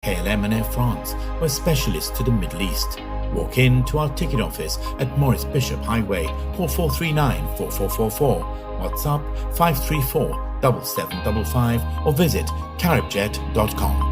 KLM and Air France were specialists to the Middle East. Walk in to our ticket office at Maurice Bishop Highway, call 439-4444, WhatsApp 534-7755 or visit caribjet.com.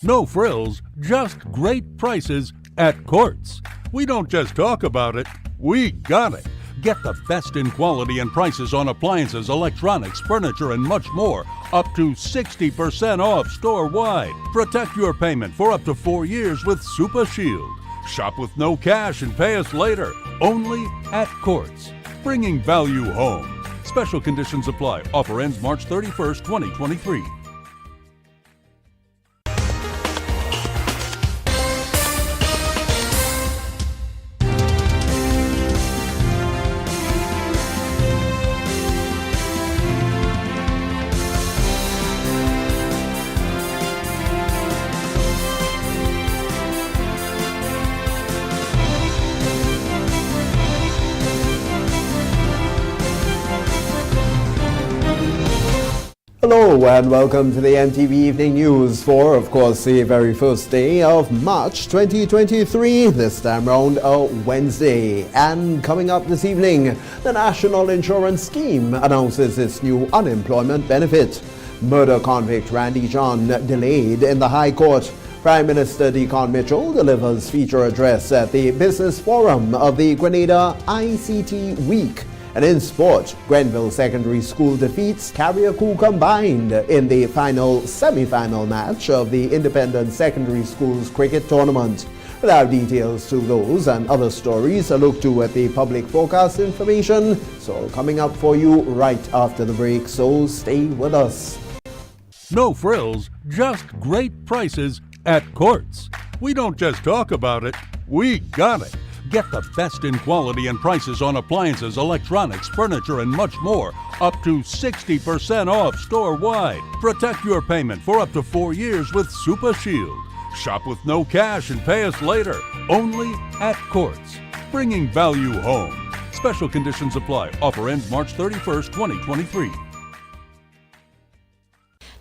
No frills, just great prices at Courts. We don't just talk about it, we got it. Get the best in quality and prices on appliances, electronics, furniture, and much more. Up to 60% off store-wide. Protect your payment for up to 4 years with Super Shield. Shop with no cash and pay us later. Only at Courts. Bringing value home. Special conditions apply. Offer ends March 31st, 2023. Hello and welcome to the MTV Evening News for, of course, the very first day of March 2023, this time around a Wednesday. And coming up this evening, the National Insurance Scheme announces its new unemployment benefit. Murder convict Randy John delayed in the High Court. Prime Minister Deacon Mitchell delivers feature address at the Business Forum of the Grenada ICT Week. And in sport, Grenville Secondary School defeats Carriacou Combined in the final semi-final match of the Independent Secondary Schools Cricket Tournament. We'll have details to those and other stories to look to at the public forecast information. So coming up for you right after the break, so stay with us. No frills, just great prices at Courts. We don't just talk about it, we got it. Get the best in quality and prices on appliances, electronics, furniture, and much more. Up to 60% off store-wide. Protect your payment for up to 4 years with Super Shield. Shop with no cash and pay us later. Only at Courts. Bringing value home. Special conditions apply. Offer ends March 31st, 2023.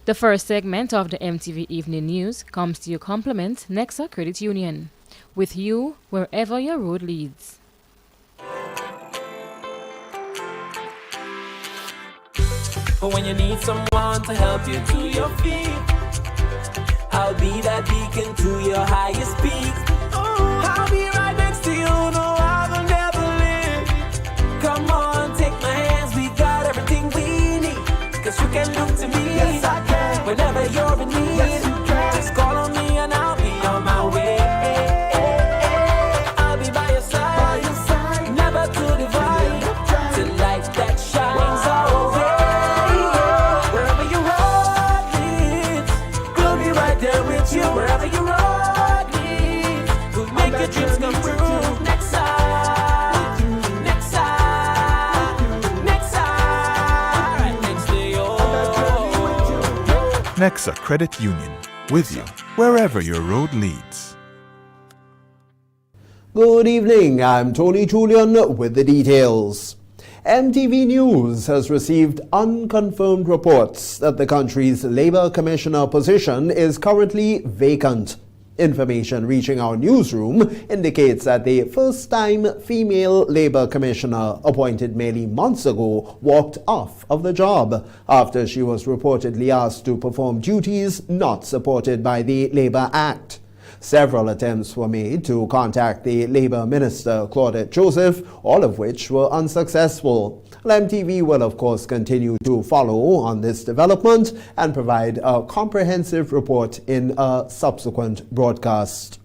The first segment of the MTV Evening News comes to you compliment Nexa Credit Union. With you wherever your road leads. But when you need someone to help you to your feet, I'll be that beacon to your highest peak. I'll be right next to you, no, I will never leave. Come on, take my hands, we got everything we need. Cause you can look to me, yes I can. Whenever you're in need, yes you can. Just call on me and I'll be on my way. Wherever you road leads, we'll make your dreams come true. Nexa, Nexa, Nexa, right next to you. Nexa Credit Union, with you wherever your road leads. Good evening, I'm Tony Julian with the details. MTV News has received unconfirmed reports that the country's Labour Commissioner position is currently vacant. Information reaching our newsroom indicates that the first-time female Labour Commissioner, appointed merely months ago, walked off of the job after she was reportedly asked to perform duties not supported by the Labour Act. Several attempts were made to contact the Labour Minister, Claudette Joseph, all of which were unsuccessful. MTV will, of course, continue to follow on this development and provide a comprehensive report in a subsequent broadcast.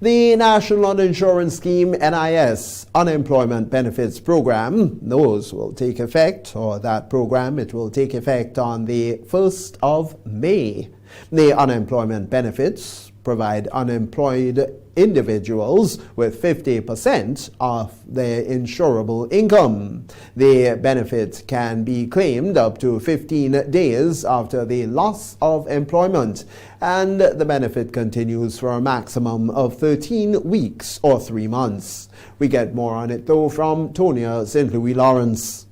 The National Insurance Scheme NIS Unemployment Benefits Program, those will take effect, or that program, it will take effect on the 1st of May. The unemployment benefits provide unemployed individuals with 50% of their insurable income. The benefit can be claimed up to 15 days after the loss of employment, and the benefit continues for a maximum of 13 weeks or 3 months. We get more on it though from Tonia St. Louis Lawrence.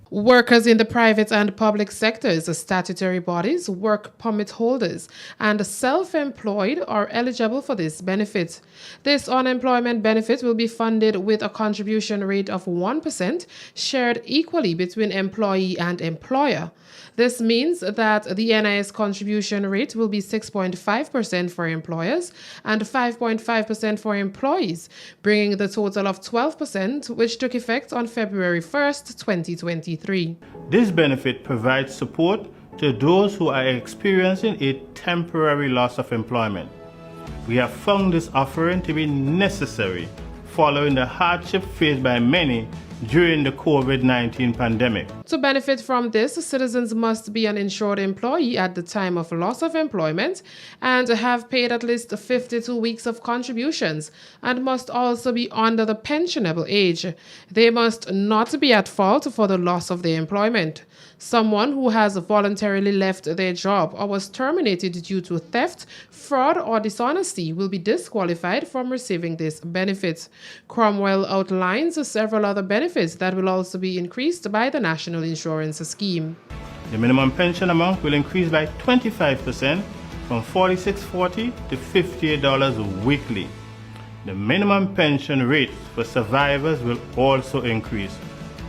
Workers in the private and public sectors, statutory bodies, work permit holders, and self-employed are eligible for this benefit. This unemployment benefit will be funded with a contribution rate of 1%, shared equally between employee and employer. This means that the NIS contribution rate will be 6.5% for employers and 5.5% for employees, bringing the total of 12%, which took effect on February 1st, 2023. This benefit provides support to those who are experiencing a temporary loss of employment. We have found this offering to be necessary following the hardship faced by many during the COVID-19 pandemic. To benefit from this, citizens must be an insured employee at the time of loss of employment and have paid at least 52 weeks of contributions and must also be under the pensionable age. They must not be at fault for the loss of their employment. Someone who has voluntarily left their job or was terminated due to theft, fraud, or dishonesty will be disqualified from receiving this benefit. Cromwell outlines several other benefits that will also be increased by the National Insurance Scheme. The minimum pension amount will increase by 25% from $46.40 to $58 weekly. The minimum pension rate for survivors will also increase.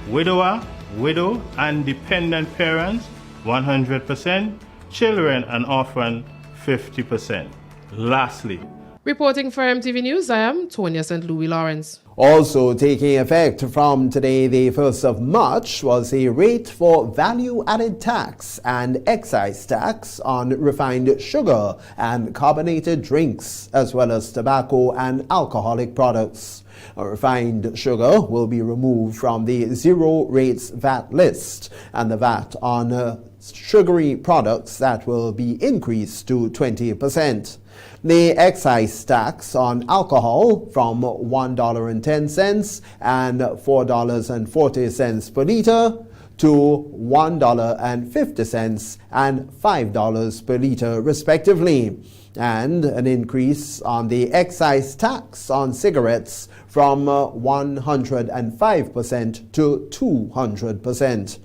Widower, widow, and dependent parents 100%, children and orphan 50%. Lastly, reporting for MTV News, I am Tonia St. Louis Lawrence. Also taking effect from today, the 1st of March, was a rate for value-added tax and excise tax on refined sugar and carbonated drinks, as well as tobacco and alcoholic products. Refined sugar will be removed from the zero rates VAT list, and the VAT on sugary products that will be increased to 20%. The excise tax on alcohol from $1.10 and $4.40 per liter to $1.50 and $5 per liter respectively, and an increase on the excise tax on cigarettes from 105% to 200%.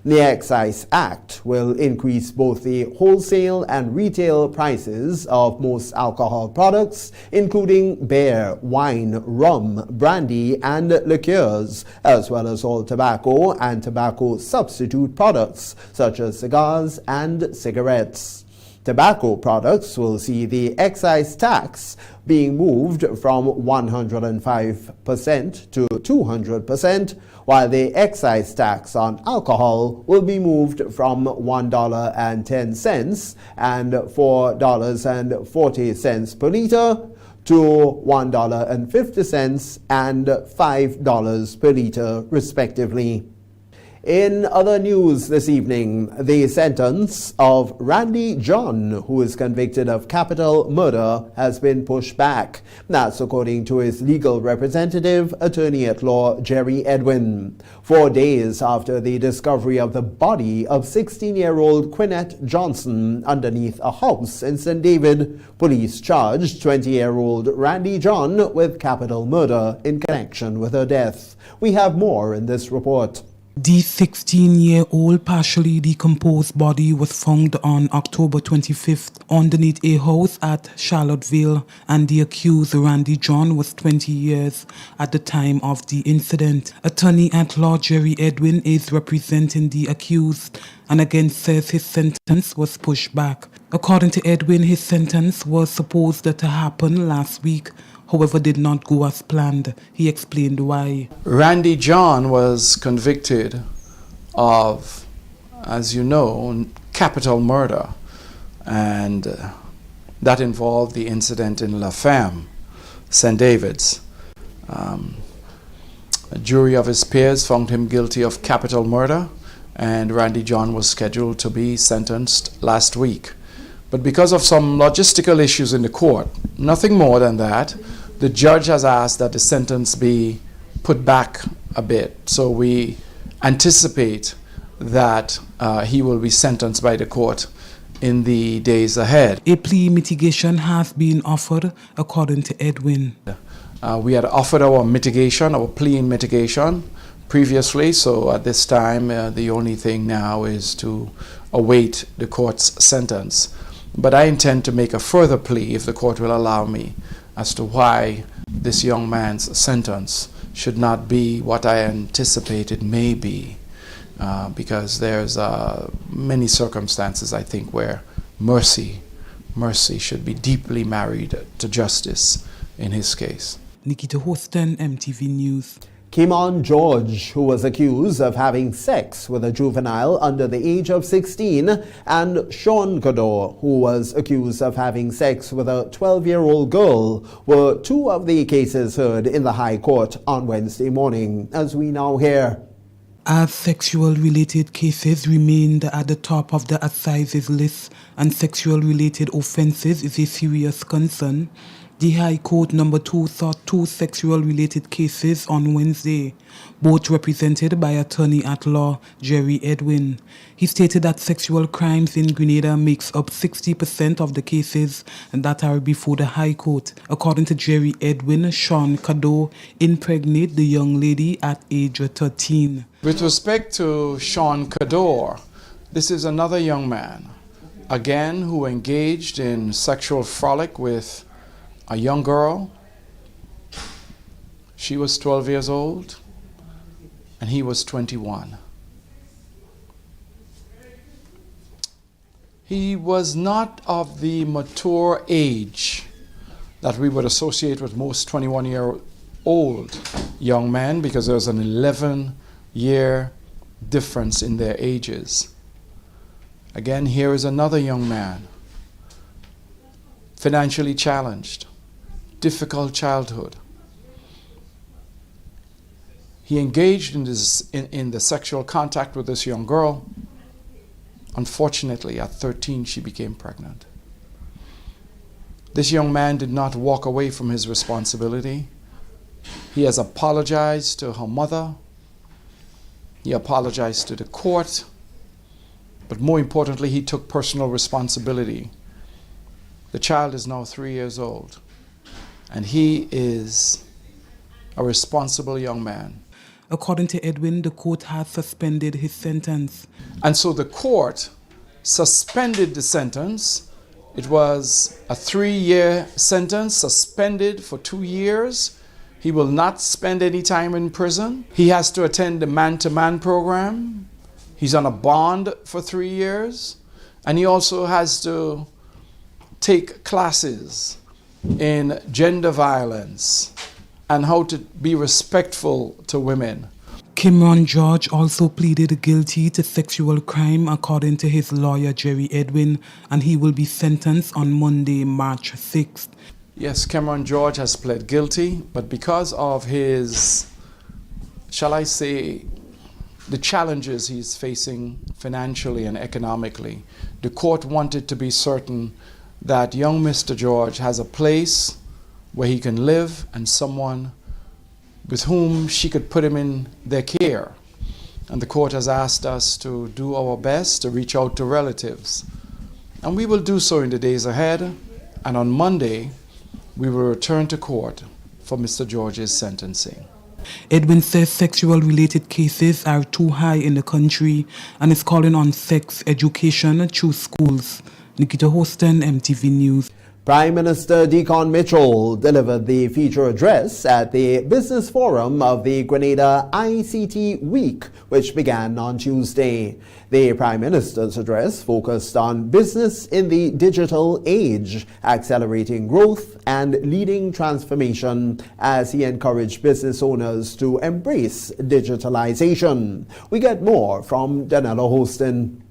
The Excise Act will increase both the wholesale and retail prices of most alcohol products, including beer, wine, rum, brandy, and liqueurs, as well as all tobacco and tobacco substitute products, such as cigars and cigarettes. Tobacco products will see the excise tax being moved from 105% to 200%, while the excise tax on alcohol will be moved from $1.10 and $4.40 per liter to $1.50 and $5 per liter respectively. In other news this evening, the sentence of Randy John, who is convicted of capital murder, has been pushed back. That's according to his legal representative, attorney-at-law Jerry Edwin. 4 days after the discovery of the body of 16-year-old Quinette Johnson underneath a house in St. David, police charged 20-year-old Randy John with capital murder in connection with her death. We have more in this report. The 16-year-old partially decomposed body was found on October 25th underneath a house at Charlottesville, and the accused, Randy John, was 20 years at the time of the incident. Attorney-at-law Jerry Edwin is representing the accused and again says his sentence was pushed back. According to Edwin, his sentence was supposed to happen last week, however did not go as planned. He explained why. Randy John was convicted of, as you know, capital murder, and that involved the incident in La Femme. St. David's. A jury of his peers found him guilty of capital murder, and Randy John was scheduled to be sentenced last week. But because of some logistical issues in the court, nothing more than that, the judge has asked that the sentence be put back a bit. So we anticipate that he will be sentenced by the court in the days ahead. A plea mitigation has been offered, according to Edwin. We had offered our plea in mitigation previously, so at this time the only thing now is to await the court's sentence. But I intend to make a further plea, if the court will allow me, as to why this young man's sentence should not be what I anticipate it may be, because there's many circumstances, I think, where mercy should be deeply married to justice in his case. Nikita Houston, MTV News. Kimon George, who was accused of having sex with a juvenile under the age of 16, and Sean Cador, who was accused of having sex with a 12-year-old girl, were two of the cases heard in the High Court on Wednesday morning, as we now hear. As sexual-related cases remained at the top of the assises list and sexual-related offences is a serious concern, the High Court No. 2 sought two sexual-related cases on Wednesday, both represented by attorney-at-law Jerry Edwin. He stated that sexual crimes in Grenada makes up 60% of the cases that are before the High Court. According to Jerry Edwin, Sean Cador impregnated the young lady at age 13. With respect to Sean Cador, this is another young man, again, who engaged in sexual frolic with a young girl. She was 12 years old and he was 21. He was not of the mature age that we would associate with most 21-year-old young men, because there's an 11-year difference in their ages. Again, here is another young man, financially challenged, difficult childhood. He engaged in the sexual contact with this young girl. Unfortunately, at 13, she became pregnant. This young man did not walk away from his responsibility. He has apologized to her mother. He apologized to the court. But more importantly, he took personal responsibility. The child is now 3 years old, and he is a responsible young man. According to Edwin, the court has suspended his sentence. And so the court suspended the sentence. It was a 3-year sentence, suspended for 2 years. He will not spend any time in prison. He has to attend the man-to-man program. He's on a bond for 3 years. And he also has to take classes in gender violence and how to be respectful to women. Kimon George also pleaded guilty to sexual crime, according to his lawyer Jerry Edwin, and he will be sentenced on Monday, March 6th. Yes, Cameron George has pled guilty, but because of his, shall I say, the challenges he's facing financially and economically, the court wanted to be certain that young Mr. George has a place where he can live and someone with whom she could put him in their care. And the court has asked us to do our best to reach out to relatives. And we will do so in the days ahead. And on Monday, we will return to court for Mr. George's sentencing. Edwin says sexual-related cases are too high in the country and is calling on sex education through schools. Nikita Houston, MTV News. Prime Minister Deacon Mitchell delivered the feature address at the Business Forum of the Grenada ICT Week, which began on Tuesday. The Prime Minister's address focused on business in the digital age, accelerating growth and leading transformation as he encouraged business owners to embrace digitalization. We get more from Danella Hostin.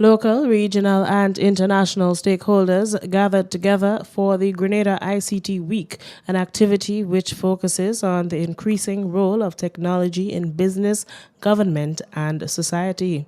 Local, regional and international stakeholders gathered together for the Grenada ICT Week, an activity which focuses on the increasing role of technology in business, government and society.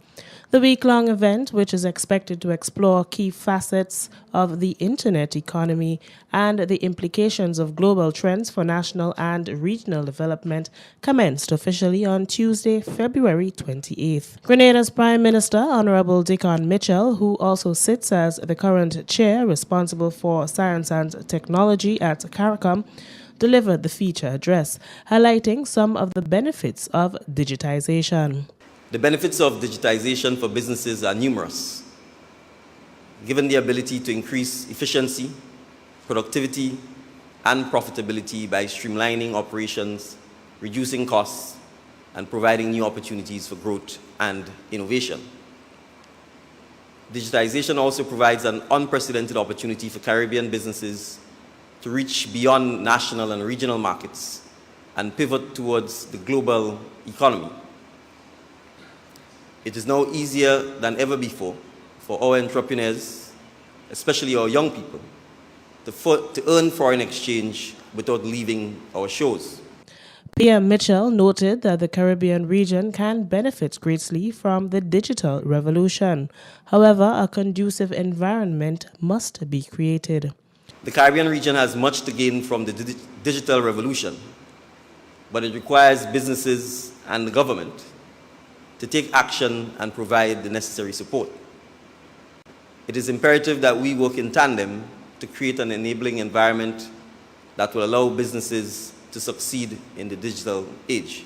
The week-long event, which is expected to explore key facets of the internet economy and the implications of global trends for national and regional development, commenced officially on Tuesday, February 28th. Grenada's Prime Minister, Honorable Dickon Mitchell, who also sits as the current chair responsible for science and technology at CARICOM, delivered the feature address, highlighting some of the benefits of digitization. The benefits of digitization for businesses are numerous. Given the ability to increase efficiency, productivity, and profitability by streamlining operations, reducing costs, and providing new opportunities for growth and innovation. Digitization also provides an unprecedented opportunity for Caribbean businesses to reach beyond national and regional markets and pivot towards the global economy. It is now easier than ever before for our entrepreneurs, especially our young people, to earn foreign exchange without leaving our shores. PM Mitchell noted that the Caribbean region can benefit greatly from the digital revolution. However, a conducive environment must be created. The Caribbean region has much to gain from the digital revolution, but it requires businesses and the government to take action and provide the necessary support. It is imperative that we work in tandem to create an enabling environment that will allow businesses to succeed in the digital age.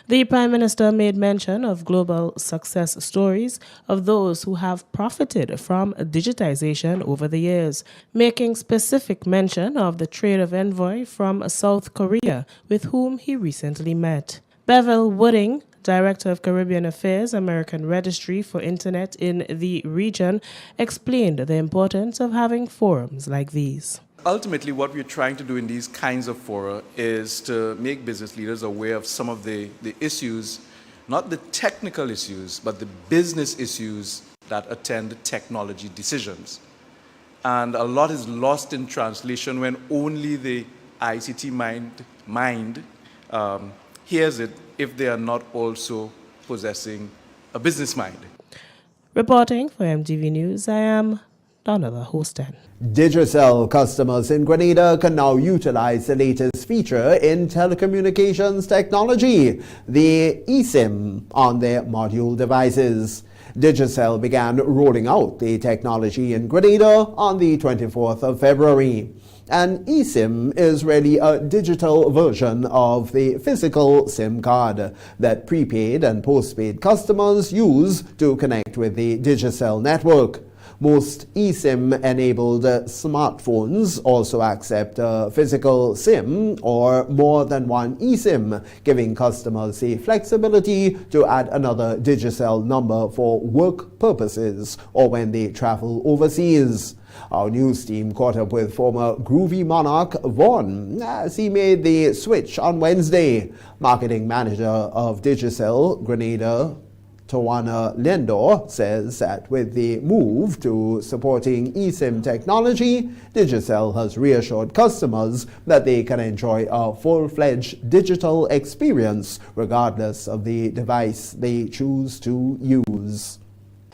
The Prime Minister made mention of global success stories of those who have profited from digitization over the years, making specific mention of the trade of envoy from South Korea, with whom he recently met. Bevel Wooding, Director of Caribbean Affairs, American Registry for Internet in the region, explained the importance of having forums like these. Ultimately, what we're trying to do in these kinds of fora is to make business leaders aware of some of the issues, not the technical issues, but the business issues that attend technology decisions. And a lot is lost in translation when only the ICT mind hears it, if they are not also possessing a business mind. Reporting for MTV News, I am Donella Hostin. Digicel customers in Grenada can now utilize the latest feature in telecommunications technology, the eSIM, on their module devices. Digicel began rolling out the technology in Grenada on the 24th of February. An eSIM is really a digital version of the physical SIM card that prepaid and postpaid customers use to connect with the Digicel network. Most eSIM-enabled smartphones also accept a physical SIM or more than one eSIM, giving customers the flexibility to add another Digicel number for work purposes or when they travel overseas. Our news team caught up with former Groovy Monarch Vaughn as he made the switch on Wednesday. Marketing manager of Digicel Grenada, Tawana Lendor, says that with the move to supporting eSIM technology, Digicel has reassured customers that they can enjoy a full-fledged digital experience regardless of the device they choose to use.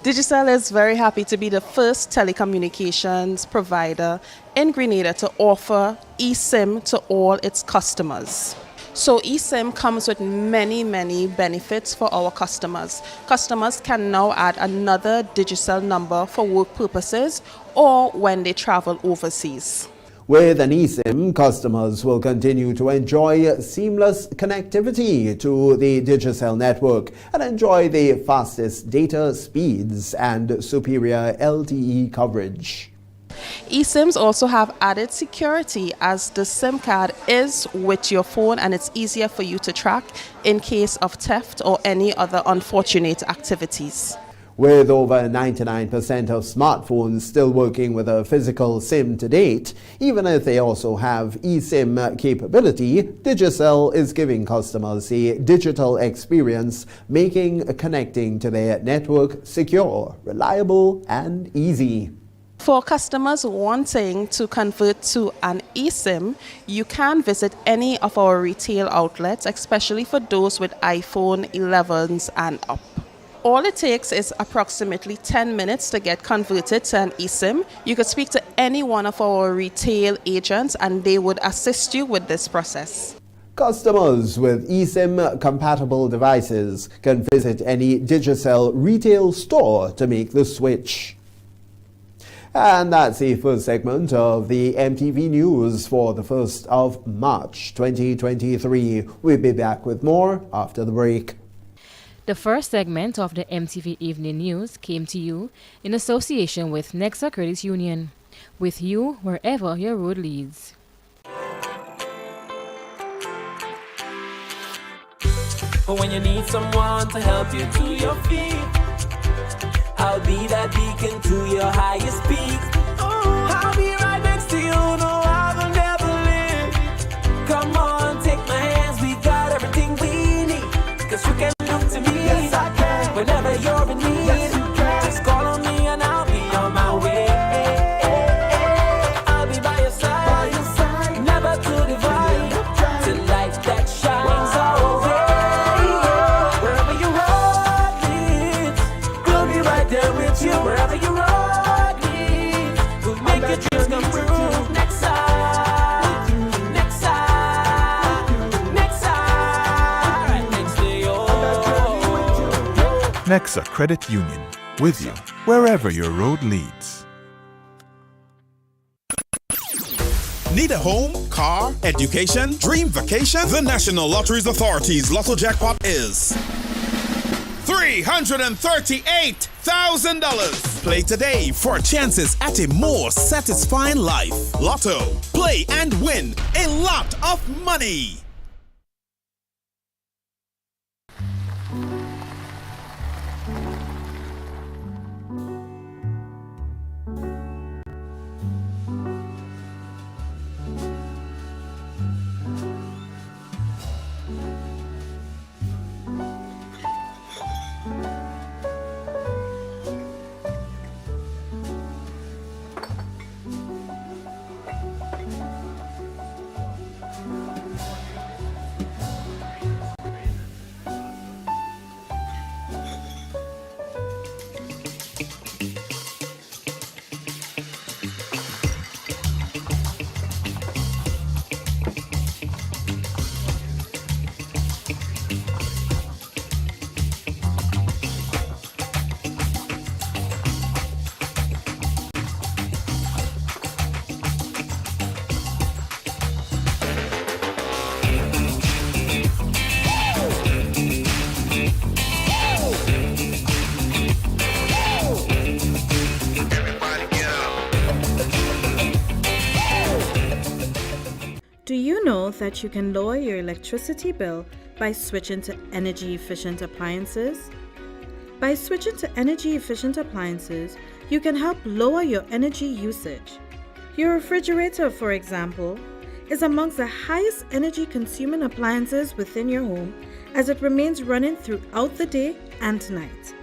Digicel is very happy to be the first telecommunications provider in Grenada to offer eSIM to all its customers. So eSIM comes with many benefits for our customers. Customers can now add another Digicel number for work purposes or when they travel overseas. With an eSIM, customers will continue to enjoy seamless connectivity to the Digicel network and enjoy the fastest data speeds and superior LTE coverage. eSIMs also have added security as the SIM card is with your phone and it's easier for you to track in case of theft or any other unfortunate activities. With over 99% of smartphones still working with a physical SIM to date, even if they also have eSIM capability, Digicel is giving customers a digital experience, making connecting to their network secure, reliable, and easy. For customers wanting to convert to an eSIM, you can visit any of our retail outlets, especially for those with iPhone 11s and up. All it takes is approximately 10 minutes to get converted to an eSIM. You could speak to any one of our retail agents and they would assist you with this process. Customers with eSIM-compatible devices can visit any Digicel retail store to make the switch. And that's the first segment of the MTV News for the 1st of March 2023. We'll be back with more after the break. The first segment of the MTV Evening News came to you in association with Nexa Credit Union. With you wherever your road leads. But when you need someone to help you to your feet, I'll be that beacon to your highest peak. I'll be right next to you, no, I will never leave. Come on, take my hands, we got everything we need. 'Cause you can look to me, yes, I can. Whenever you're in need, yes, you can. Just call on me and I'll be on my way. I'll be by your side, never to divide, to light that shines our way. Wherever you road leads, we'll be right there with you. Wherever you road leads, we'll make your dreams come true. Next side, next side, next side, right next to you. Nexa Credit Union, with you wherever your road leads. Need a home, car, education, dream vacation? The National Lotteries Authority's Lotto Jackpot is $338,000. Play today for chances at a more satisfying life. Lotto. Play and win a lot of money. Do you know that you can lower your electricity bill by switching to energy-efficient appliances? By switching to energy-efficient appliances, you can help lower your energy usage. Your refrigerator, for example, is amongst the highest energy-consuming appliances within your home as it remains running throughout the day and night.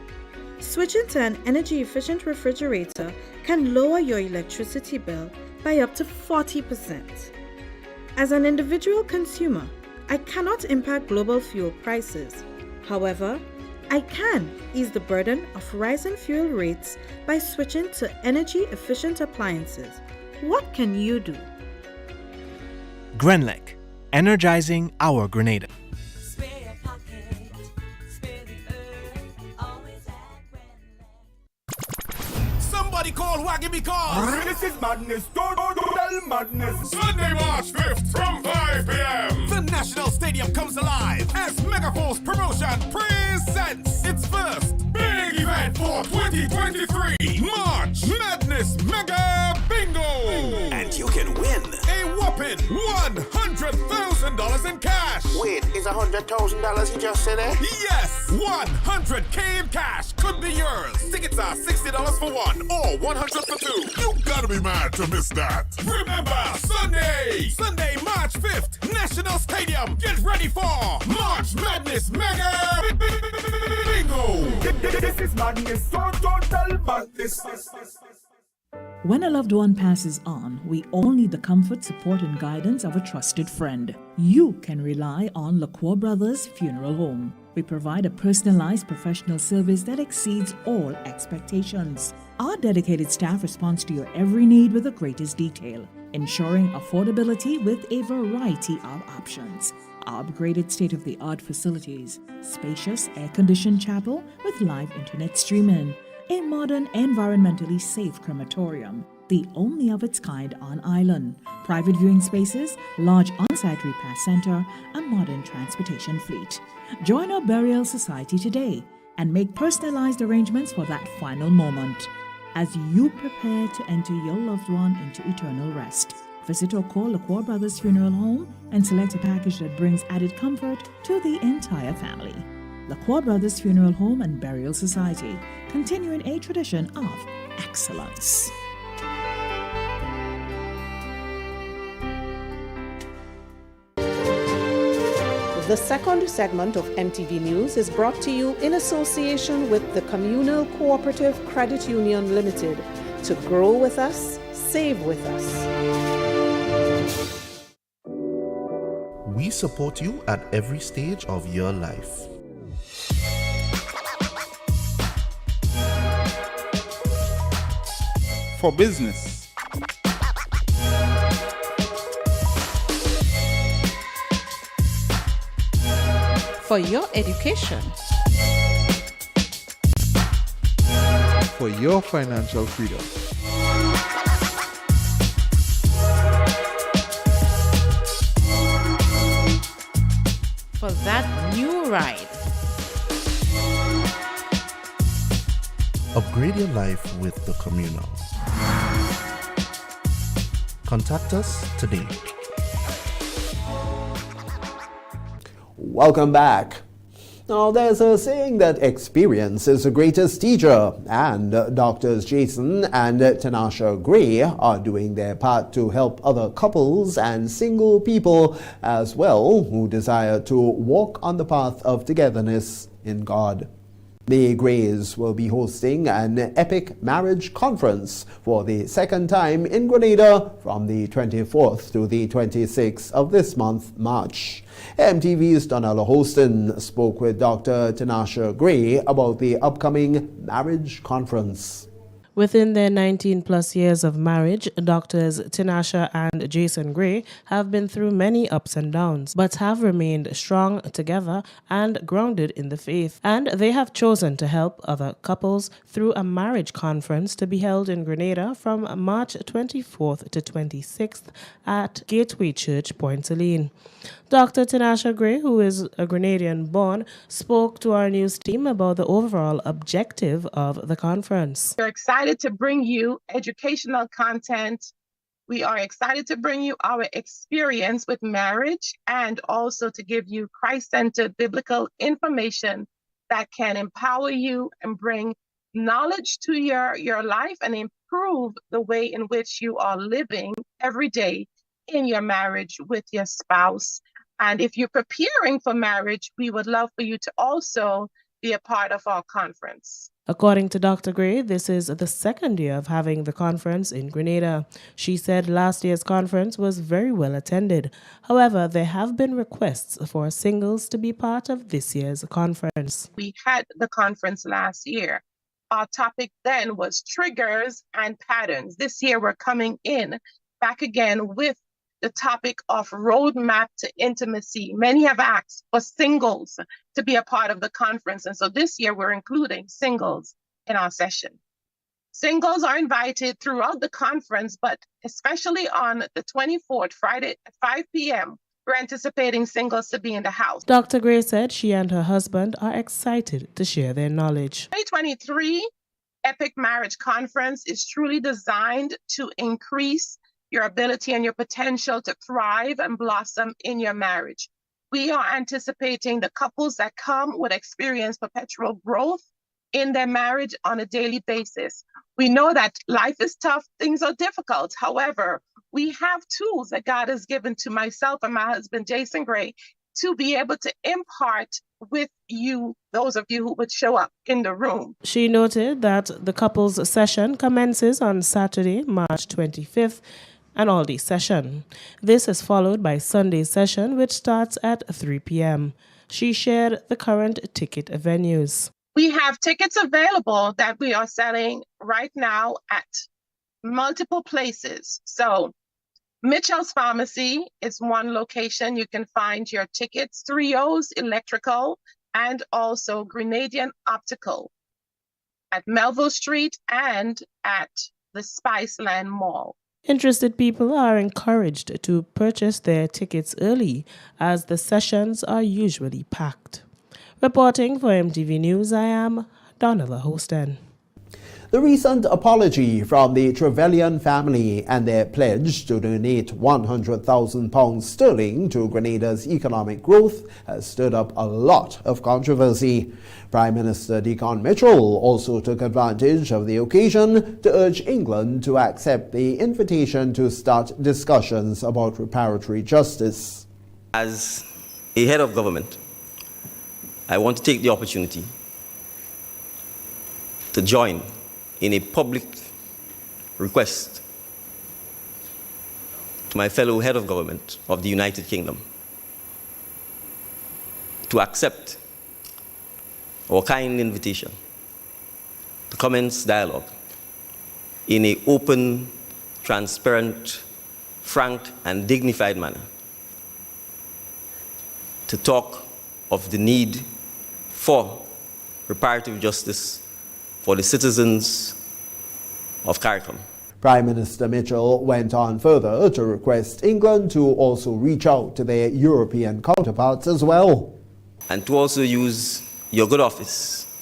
Switching to an energy-efficient refrigerator can lower your electricity bill by up to 40%. As an individual consumer, I cannot impact global fuel prices. However, I can ease the burden of rising fuel rates by switching to energy-efficient appliances. What can you do? Grenlec, energizing our Grenada. Somebody call Waggy because this is madness, total madness. Sunday, March 5th from 5 p.m. The National Stadium comes alive as Megaforce Promotion presents its first big event for 2023. March Madness Mega Bingo. And you can win a whopping $100,000 in cash. Wait, is $100,000 he just said it? Yes, $100K in cash could be yours. Tickets are $60 for one or $100 for two. You gotta be mad to miss that. Remember, Sunday, March 5th, National Stadium. Get ready for March Madness Mega Bingo. This is madness, total madness. When a loved one passes on, we all need the comfort, support, and guidance of a trusted friend. You can rely on LaCour Brothers Funeral Home. We provide a personalized professional service that exceeds all expectations. Our dedicated staff responds to your every need with the greatest detail, ensuring affordability with a variety of options. Our upgraded state-of-the-art facilities, spacious air-conditioned chapel with live internet streaming, a modern, environmentally safe crematorium, the only of its kind on island, private viewing spaces, large on-site repast center, a modern transportation fleet. Join our burial society today and make personalized arrangements for that final moment. As you prepare to enter your loved one into eternal rest, visit or call LaCour Brothers Funeral Home and select a package that brings added comfort to the entire family. LaCour Brothers Funeral Home and Burial Society, continuing a tradition of excellence. The second segment of MTV News is brought to you in association with the Communal Cooperative Credit Union Limited. To grow with us, save with us. We support you at every stage of your life. For business, for your education, for your financial freedom, for that new ride. Upgrade your life with the Communal. Contact us today. Welcome back. Now, there's a saying that experience is the greatest teacher, and Doctors Jason and Tanasha Gray are doing their part to help other couples and single people as well who desire to walk on the path of togetherness in God. The Grays will be hosting an epic marriage conference for the second time in Grenada from the 24th to the 26th of this month, March. MTV's Donella Holston spoke with Dr. Tanasha Gray about the upcoming marriage conference. Within their 19-plus years of marriage, Doctors Tinasha and Jason Gray have been through many ups and downs, but have remained strong together and grounded in the faith. And they have chosen to help other couples through a marriage conference to be held in Grenada from March 24th to 26th at Gateway Church, Point Celine. Dr. Tinasha Gray, who is a Grenadian born, spoke to our news team about the overall objective of the conference. We're excited to bring you educational content. We are excited to bring you our experience with marriage and also to give you Christ-centered biblical information that can empower you and bring knowledge to your life and improve the way in which you are living every day in your marriage with your spouse. And if you're preparing for marriage, we would love for you to also be a part of our conference. According to Dr. Gray, this is the second year of having the conference in Grenada. She said last year's conference was very well attended. However, there have been requests for singles to be part of this year's conference. We had the conference last year. Our topic then was triggers and patterns. This year we're coming in back again with the topic of roadmap to intimacy. Many have asked for singles to be a part of the conference. And so this year we're including singles in our session. Singles are invited throughout the conference, but especially on the 24th, Friday at 5 p.m., we're anticipating singles to be in the house. Dr. Gray said she and her husband are excited to share their knowledge. 2023 Epic Marriage Conference is truly designed to increase your ability and your potential to thrive and blossom in your marriage. We are anticipating the couples that come would experience perpetual growth in their marriage on a daily basis. We know that life is tough, things are difficult. However, we have tools that God has given to myself and my husband, Jason Gray, to be able to impart with you, those of you who would show up in the room. She noted that the couples session commences on Saturday, March 25th, an all-day session. This is followed by Sunday session, which starts at 3 p.m. She shared the current ticket venues. We have tickets available that we are selling right now at multiple places. So Mitchell's Pharmacy is one location. You can find your tickets, 3O's Electrical, and also Grenadian Optical at Melville Street and at the Spiceland Mall. Interested people are encouraged to purchase their tickets early, as the sessions are usually packed. Reporting for MTV News, I am Donella Hostin. The recent apology from the Trevelyan family and their pledge to donate £100,000 sterling to Grenada's economic growth has stirred up a lot of controversy. Prime Minister Deacon Mitchell also took advantage of the occasion to urge England to accept the invitation to start discussions about reparatory justice. As a head of government, I want to take the opportunity to join in a public request to my fellow head of government of the United Kingdom to accept our kind invitation to commence dialogue in an open, transparent, frank, and dignified manner to talk of the need for reparative justice for the citizens of CARICOM. Prime Minister Mitchell went on further to request England to also reach out to their European counterparts as well. And to also use your good office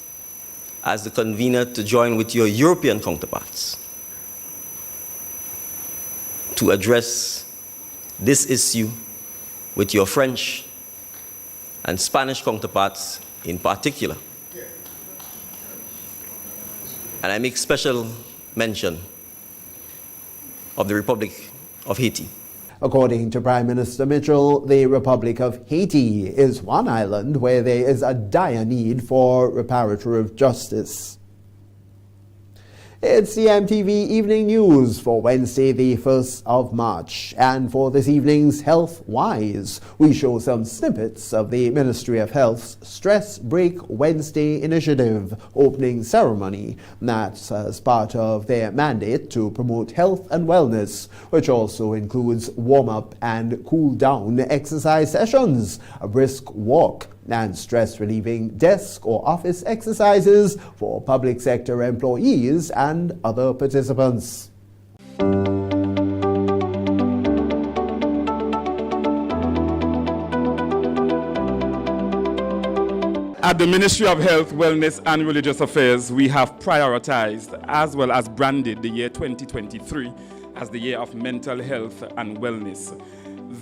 as the convener to join with your European counterparts to address this issue with your French and Spanish counterparts in particular. And I make special mention of the Republic of Haiti. According to Prime Minister Mitchell, the Republic of Haiti is one island where there is a dire need for reparative justice. It's the MTV Evening News for Wednesday, the 1st of March. And for this evening's Health Wise, we show some snippets of the Ministry of Health's Stress Break Wednesday initiative opening ceremony. That's as part of their mandate to promote health and wellness, which also includes warm-up and cool-down exercise sessions, a brisk walk, and stress-relieving desk or office exercises for public sector employees and other participants. At the Ministry of Health, Wellness and Religious Affairs, we have prioritized as well as branded the year 2023 as the year of mental health and wellness.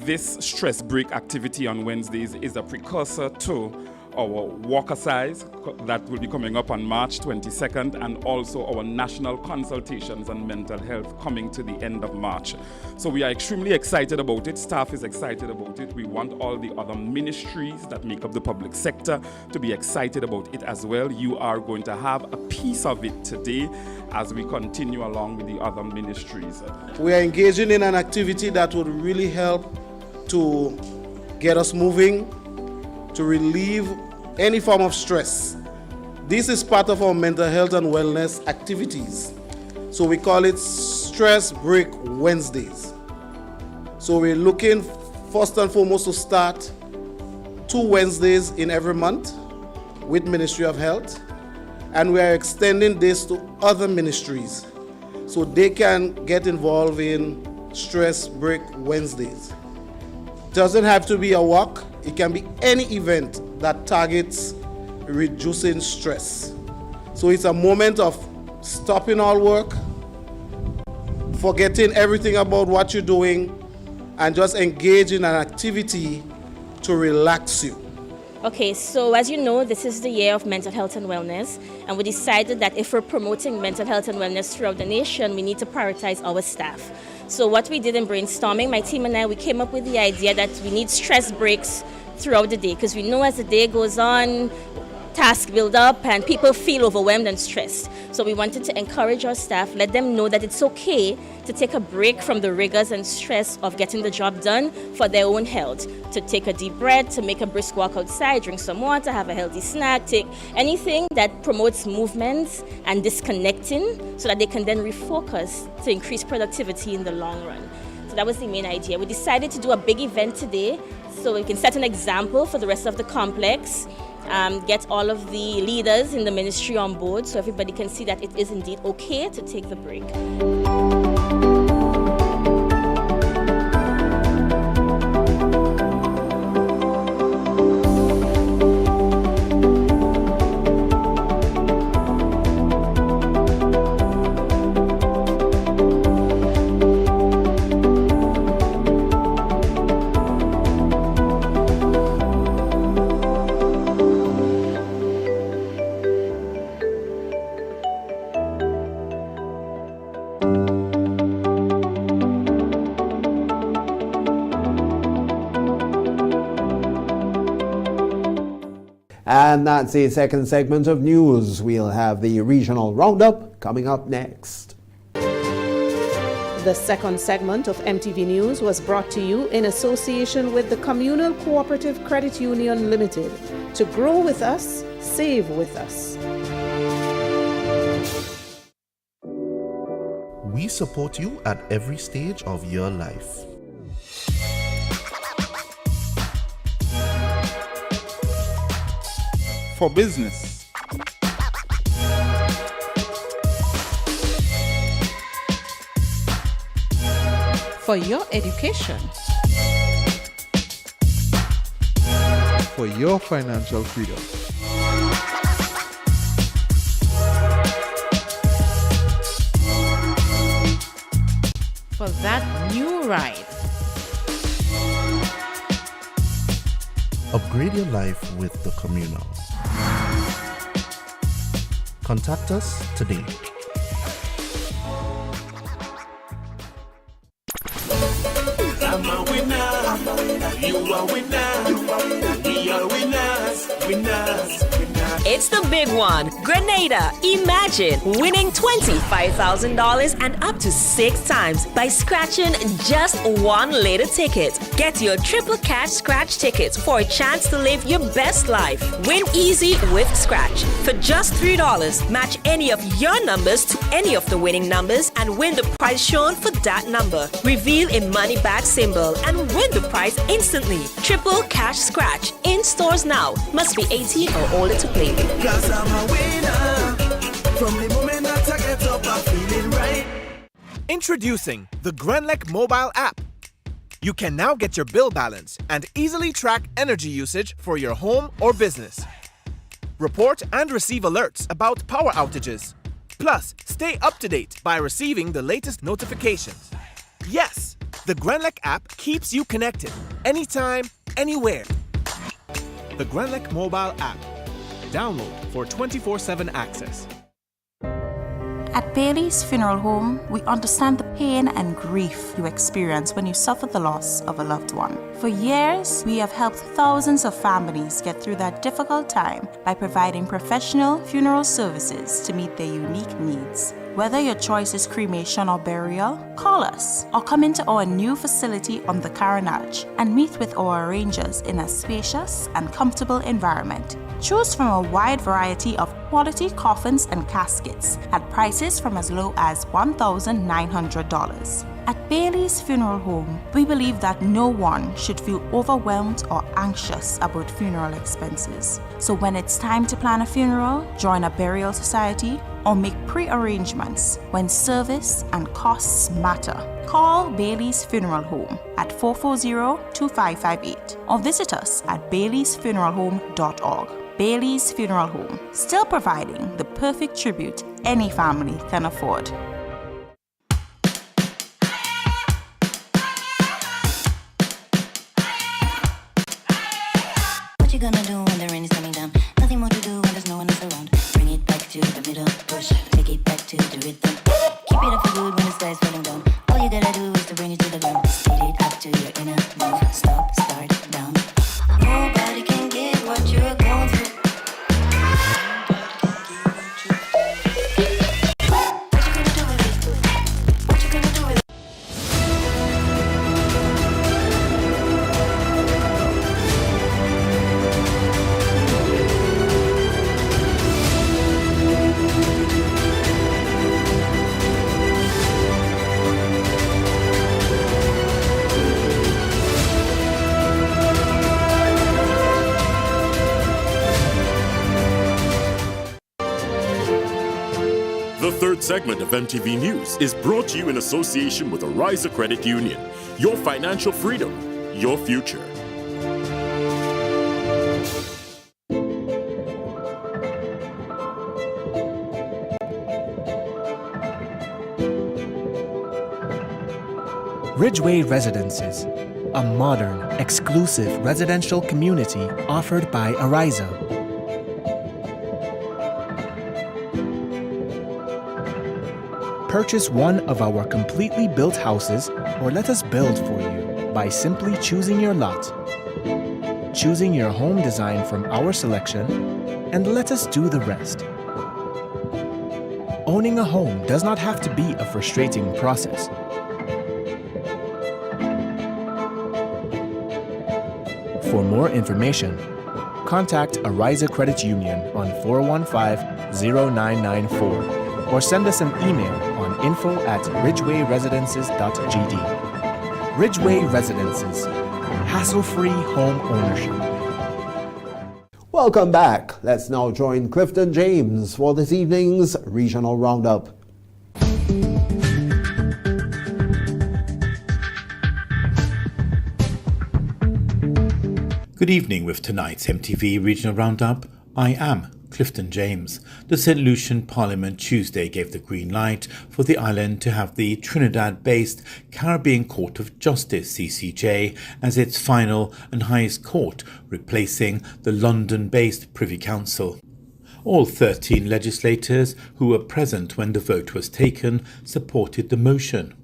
This stress break activity on Wednesdays is a precursor to our walk-a-size that will be coming up on March 22nd, and also our national consultations on mental health coming to the end of March. So we are extremely excited about it. Staff is excited about it. We want all the other ministries that make up the public sector to be excited about it as well. You are going to have a piece of it today as we continue along with the other ministries. We are engaging in an activity that would really help to get us moving, to relieve any form of stress. This is part of our mental health and wellness activities. So we call it Stress Break Wednesdays. So we're looking first and foremost to start 2 Wednesdays in every month with Ministry of Health, and we are extending this to other ministries so they can get involved in Stress Break Wednesdays. It doesn't have to be a walk. It can be any event that targets reducing stress. So it's a moment of stopping all work, forgetting everything about what you're doing and just engage in an activity to relax you. Okay, so as you know, this is the year of mental health and wellness, and we decided that if we're promoting mental health and wellness throughout the nation, we need to prioritize our staff. So what we did in brainstorming, my team and I, we came up with the idea that we need stress breaks throughout the day, because we know as the day goes on, tasks build up and people feel overwhelmed and stressed. So we wanted to encourage our staff, let them know that it's okay to take a break from the rigors and stress of getting the job done for their own health. To take a deep breath, to make a brisk walk outside, drink some water, have a healthy snack, take anything that promotes movements and disconnecting so that they can then refocus to increase productivity in the long run. So that was the main idea. We decided to do a big event today so we can set an example for the rest of the complex. Get all of the leaders in the ministry on board so everybody can see that it is indeed okay to take the break. And that's the second segment of news. We'll have the regional roundup coming up next. The second segment of MTV News was brought to you in association with the Communal Cooperative Credit Union Limited. To grow with us, save with us. We support you at every stage of your life. For business. For your education. For your financial freedom. For that new ride. Upgrade your life with the Communal. Contact us today. I'm a winner. You are winner. We are winners. Winners. It's the big one. Grenada. Imagine winning $25,000 and up to 6 times by scratching just one later ticket. Get your triple cash scratch tickets for a chance to live your best life. Win easy with Scratch. For just $3, match any of your numbers to any of the winning numbers and win the prize shown for that number. Reveal a money back symbol and win the prize instantly. Triple cash scratch. In stores now. Must be 18 or older to play. Cause I'm a winner. From the moment that I get up, I'm feeling right. Introducing the Grenlec mobile app. You can now get your bill balance and easily track energy usage for your home or business. Report and receive alerts about power outages. Plus, stay up to date by receiving the latest notifications. Yes, the Grenlec app keeps you connected anytime, anywhere. The Grenlec mobile app. Download for 24/7 access. At Bailey's Funeral Home, we understand the pain and grief you experience when you suffer the loss of a loved one. For years, we have helped thousands of families get through that difficult time by providing professional funeral services to meet their unique needs. Whether your choice is cremation or burial, call us or come into our new facility on the Carenage and meet with our arrangers in a spacious and comfortable environment. Choose from a wide variety of quality coffins and caskets at prices from as low as $1,900. At Bailey's Funeral Home, we believe that no one should feel overwhelmed or anxious about funeral expenses. So when it's time to plan a funeral, join a burial society, or make pre-arrangements when service and costs matter, call Bailey's Funeral Home at 440-2558 or visit us at baileysfuneralhome.org. Bailey's Funeral Home, still providing the perfect tribute any family can afford. push, take it back to the rhythm. Keep it up for good when the sky's falling down. All you gotta do is to bring it to the ground. Speed it up to your inner move. Stop, start, down. Nobody can get what you're going through. The third segment of MTV News is brought to you in association with Ariza Credit Union. Your financial freedom, your future. Ridgeway Residences, a modern, exclusive residential community offered by Ariza. Purchase one of our completely built houses or let us build for you by simply choosing your lot, choosing your home design from our selection, and let us do the rest. Owning a home does not have to be a frustrating process. For more information, contact Ariza Credit Union on 415-0994 or send us an email on info@ridgewayresidences.gd. Ridgeway Residences, hassle-free home ownership. Welcome back. Let's now join Clifton James for this evening's Regional Roundup. Good evening with tonight's MTV Regional Roundup. I am Clifton James. The St. Lucian Parliament Tuesday gave the green light for the island to have the Trinidad-based Caribbean Court of Justice, CCJ, as its final and highest court, replacing the London-based Privy Council. All 13 legislators who were present when the vote was taken supported the motion.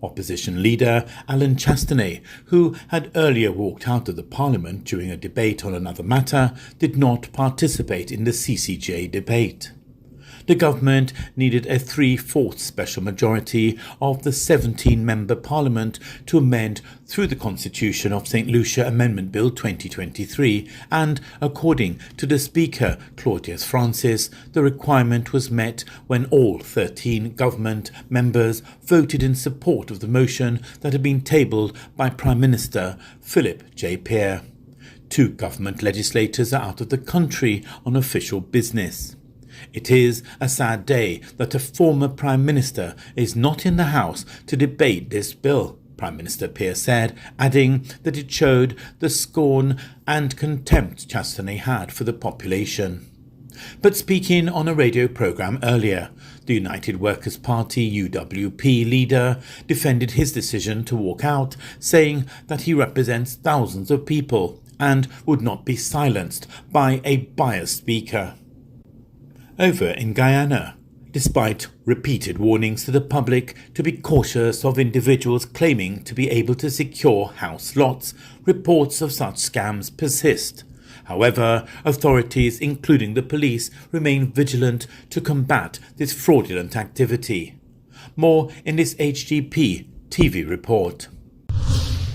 Opposition leader Alan Chastenay, who had earlier walked out of the Parliament during a debate on another matter, did not participate in the CCJ debate. The government needed a 3/4 special majority of the 17-member Parliament to amend through the Constitution of St. Lucia Amendment Bill 2023, and according to the Speaker, Claudius Francis, the requirement was met when all 13 government members voted in support of the motion that had been tabled by Prime Minister Philip J. Pear. 2 government legislators are out of the country on official business. It is a sad day that a former Prime Minister is not in the House to debate this bill, Prime Minister Pear said, adding that it showed the scorn and contempt Chastenay had for the population. But speaking on a radio programme earlier, the United Workers' Party UWP leader defended his decision to walk out, saying that he represents thousands of people and would not be silenced by a biased speaker. Over in Guyana, despite repeated warnings to the public to be cautious of individuals claiming to be able to secure house lots, reports of such scams persist. However, authorities, including the police, remain vigilant to combat this fraudulent activity. More in this HGP TV report.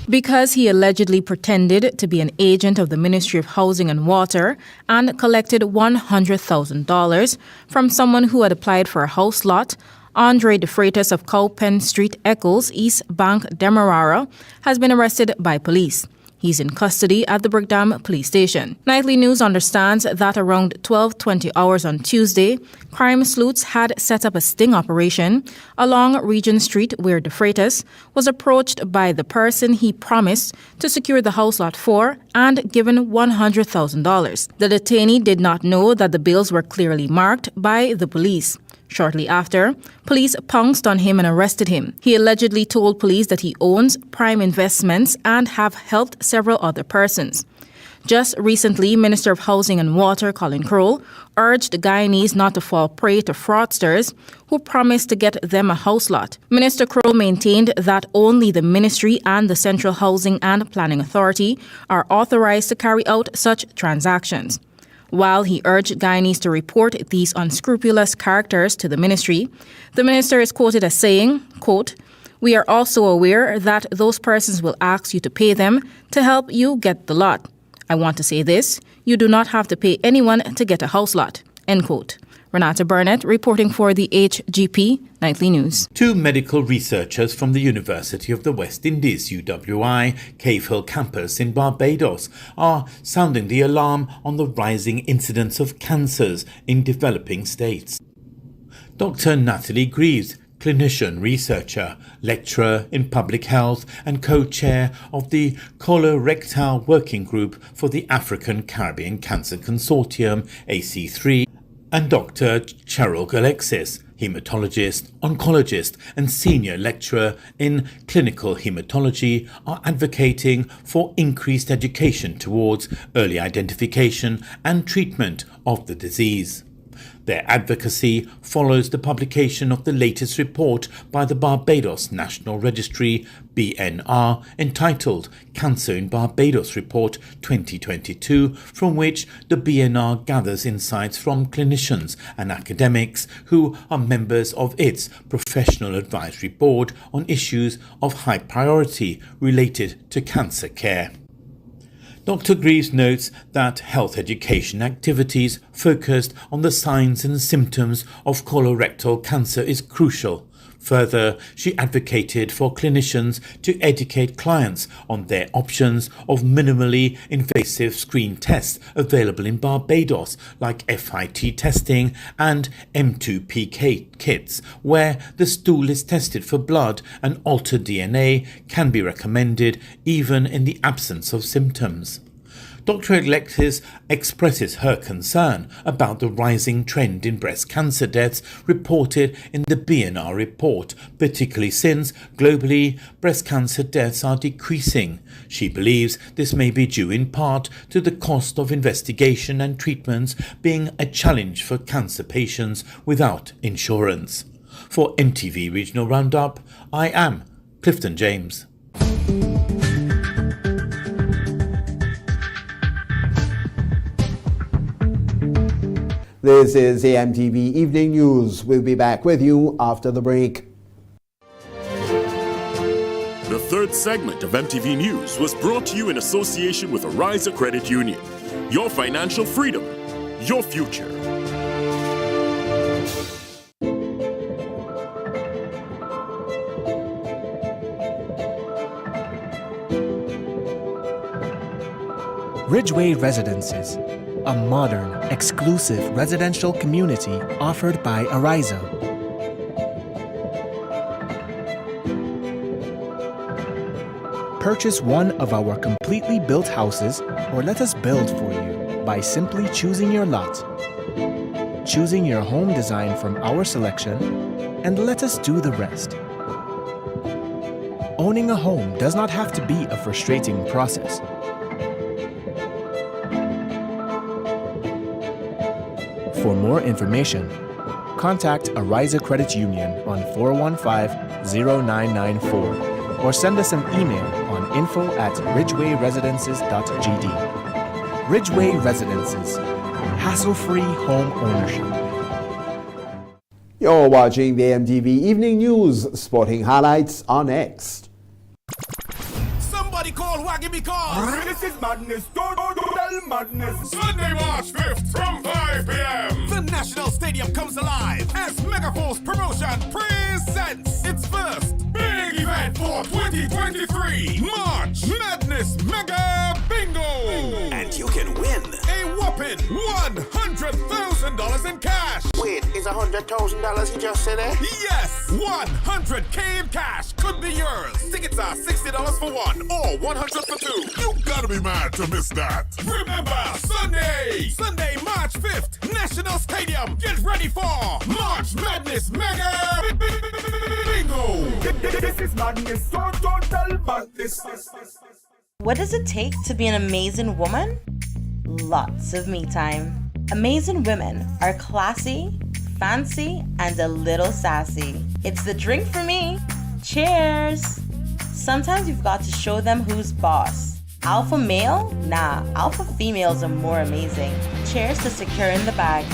Because he allegedly pretended to be an agent of the Ministry of Housing and Water and collected $100,000 from someone who had applied for a house lot, Andre De Freitas of Cowpen Street, Eccles, East Bank, Demerara, has been arrested by police. He's in custody at the Brickdam police station. Nightly News understands that around 12:20 hours on Tuesday, crime sleuths had set up a sting operation along Regent Street where De Freitas was approached by the person he promised to secure the house lot for and given $100,000. The detainee did not know that the bills were clearly marked by the police. Shortly after, police pounced on him and arrested him. He allegedly told police that he owns Prime Investments and have helped several other persons. Just recently, Minister of Housing and Water Colin Crowell urged Guyanese not to fall prey to fraudsters who promised to get them a house lot. Minister Crowell maintained that only the Ministry and the Central Housing and Planning Authority are authorized to carry out such transactions. While he urged Guyanese to report these unscrupulous characters to the ministry, the minister is quoted as saying, quote, "We are also aware that those persons will ask you to pay them to help you get the lot. I want to say this, you do not have to pay anyone to get a house lot." End quote. Renata Burnett reporting for the HGP Nightly News. Two medical researchers from the University of the West Indies, UWI, Cave Hill campus in Barbados, are sounding the alarm on the rising incidence of cancers in developing states. Dr. Natalie Greaves, clinician, researcher, lecturer in public health and co-chair of the Colorectal Working Group for the African Caribbean Cancer Consortium, AC3, and Dr. Cheryl Alexis, hematologist, oncologist and senior lecturer in clinical hematology, are advocating for increased education towards early identification and treatment of the disease. Their advocacy follows the publication of the latest report by the Barbados National Registry, BNR, entitled Cancer in Barbados Report 2022, from which the BNR gathers insights from clinicians and academics who are members of its Professional Advisory Board on issues of high priority related to cancer care. Dr. Greaves notes that health education activities focused on the signs and symptoms of colorectal cancer is crucial. Further, she advocated for clinicians to educate clients on their options of minimally invasive screen tests available in Barbados, like FIT testing and M2PK kits, where the stool is tested for blood and altered DNA can be recommended even in the absence of symptoms. Dr. Alexis expresses her concern about the rising trend in breast cancer deaths reported in the BNR report, particularly since globally breast cancer deaths are decreasing. She believes this may be due in part to the cost of investigation and treatments being a challenge for cancer patients without insurance. For MTV Regional Roundup, I am Clifton James. This is the MTV Evening News. We'll be back with you after the break. The third segment of MTV News was brought to you in association with Arise Credit Union. Your financial freedom, your future. Ridgeway Residences, a modern, exclusive residential community offered by Ariza. Purchase one of our completely built houses or let us build for you by simply choosing your lot, choosing your home design from our selection, and let us do the rest. Owning a home does not have to be a frustrating process. For more information, contact Ariza Credit Union on 415-0994 or send us an email on info@ridgewayresidences.gd. Ridgeway Residences, hassle-free home ownership. You're watching the MTV Evening News. Sporting highlights are next. Somebody call Waggy because this is madness, total madness. Sunday, March 5th from 5 p.m. The National Stadium comes alive as Megaforce Promotion presents its first big event for 2023. March Madness Mega Bingo. And you can win a whopping $100,000 in cash. Wait, is $100,000 you just said that? Yes, $100K in cash could be yours. Tickets are $60 for one or $100 for two. You gotta be mad to miss that. Remember, Sunday, March 5th, National Stadium. Get ready for March Madness Mega Bingo. This is madness, total madness. What does it take to be an amazing woman? lots of me time. Amazing women are classy, fancy, and a little sassy. It's the drink for me. Cheers! Sometimes you've got to show them who's boss. Alpha male? Nah, alpha females are more amazing. Cheers to securing the bag.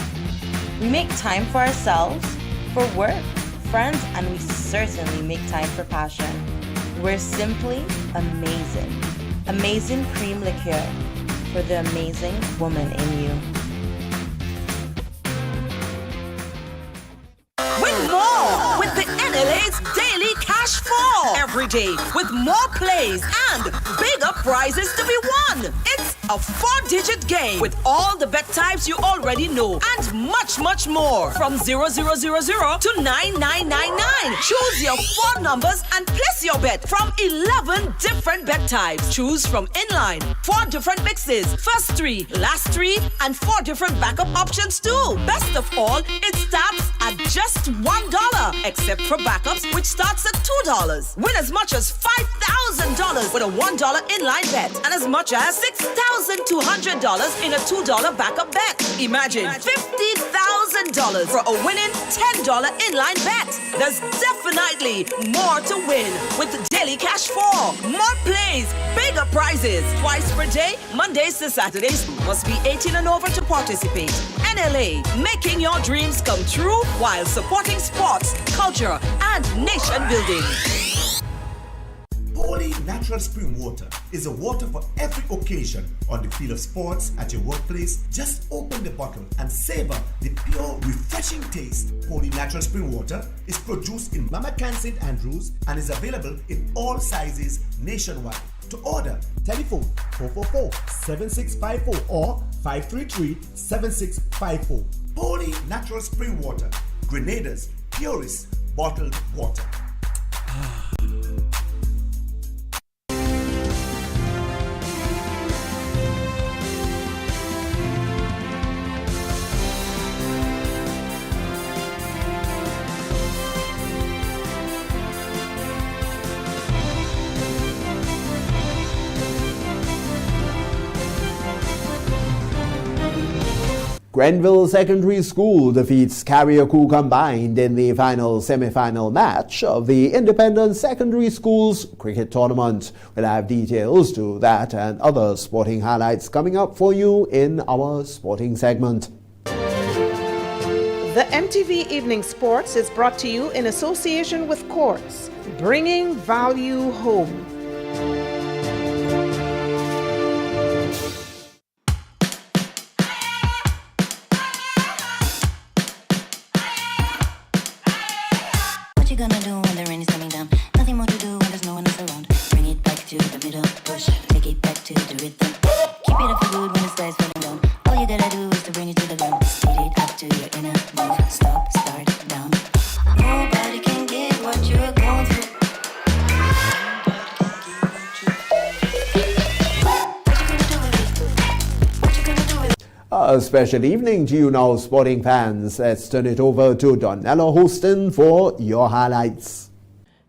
We make time for ourselves, for work, friends, and we certainly make time for passion. We're simply amazing. Amazing cream liqueur for the amazing woman in you. Win more with the NLA's Daily Cash Fall. Every day with more plays and bigger prizes to be won. It's a 4-digit game with all the bet types you already know and much, much more. From 0000 to 9999. Choose your 4 numbers and place your bet from 11 different bet types. Choose from inline, 4 different mixes, first 3, last 3, and 4 different backup options too. Best of all, it starts at just $1, except for backups, which starts at $2. Win as much as $5,000 with a $1 inline bet and as much as $6,200 in a $2 backup bet. Imagine $50,000 for a winning $10 inline bet. There's definitely more to win with the Daily Cash 4. More plays, bigger prizes, twice per day, Mondays to Saturdays. Must be 18 and over to participate. NLA, making your dreams come true while supporting sports, culture, and nation building. Holy Natural Spring Water is a water for every occasion. On the field of sports, at your workplace, just open the bottle and savor the pure, refreshing taste. Holy Natural Spring Water is produced in Mama Can St. Andrews and is available in all sizes nationwide. To order, telephone 444-7654 or 533-7654. Holy Natural Spring Water, Grenada's purest bottled water. Grenville Secondary School defeats Carriacou Combined in the final semi-final match of the Independent Secondary Schools Cricket Tournament. We'll have details to that and other sporting highlights coming up for you in our sporting segment. The MTV Evening Sports is brought to you in association with Courts, bringing value home. What you gonna do when the rain is coming down? Nothing more to do when there's no one else around. Bring it back to the middle, push, take it back to the rhythm. Keep it up for good when the sky's falling down. All you gotta do is to bring it to the ground. Speed it up to your inner move. Stop, start, down. Nobody can get what you're going through. A special evening to you now, sporting fans. Let's turn it over to Donella Houston for your highlights.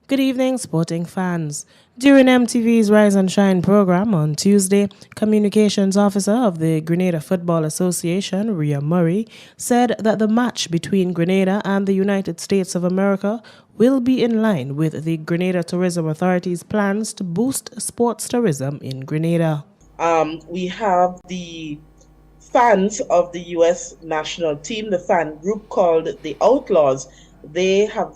Good evening, sporting fans. During MTV's Rise and Shine program on Tuesday, Communications Officer of the Grenada Football Association, Rhea Murray, said that the match between Grenada and the United States of America will be in line with the Grenada Tourism Authority's plans to boost sports tourism in Grenada. We have the fans of the U.S. national team, the fan group called the Outlaws. They have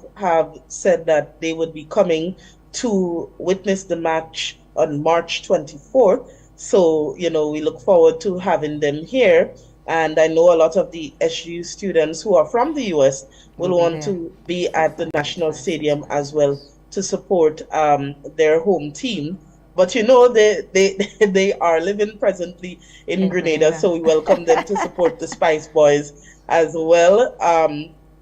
said that they would be coming to witness the match on March 24th. So, we look forward to having them here. And I know a lot of the SU students who are from the U.S. will want to be at the National Stadium as well to support their home team. But they are living presently in Grenada, so we welcome them to support the Spice Boys as well.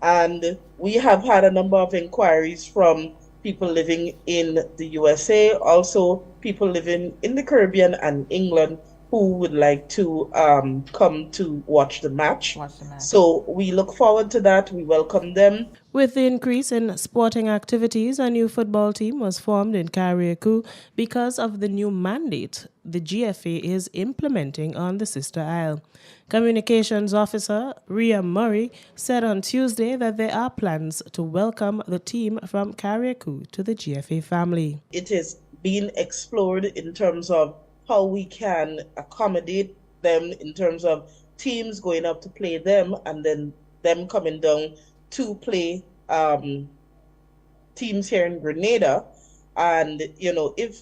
And we have had a number of inquiries from people living in the USA, also people living in the Caribbean and England who would like to come to watch the match. So we look forward to that. We welcome them. With the increase in sporting activities, a new football team was formed in Carriacou because of the new mandate the GFA is implementing on the Sister Isle. Communications Officer Rhea Murray said on Tuesday that there are plans to welcome the team from Carriacou to the GFA family. It is being explored in terms of how we can accommodate them in terms of teams going up to play them and then them coming down to play teams here in Grenada. And, if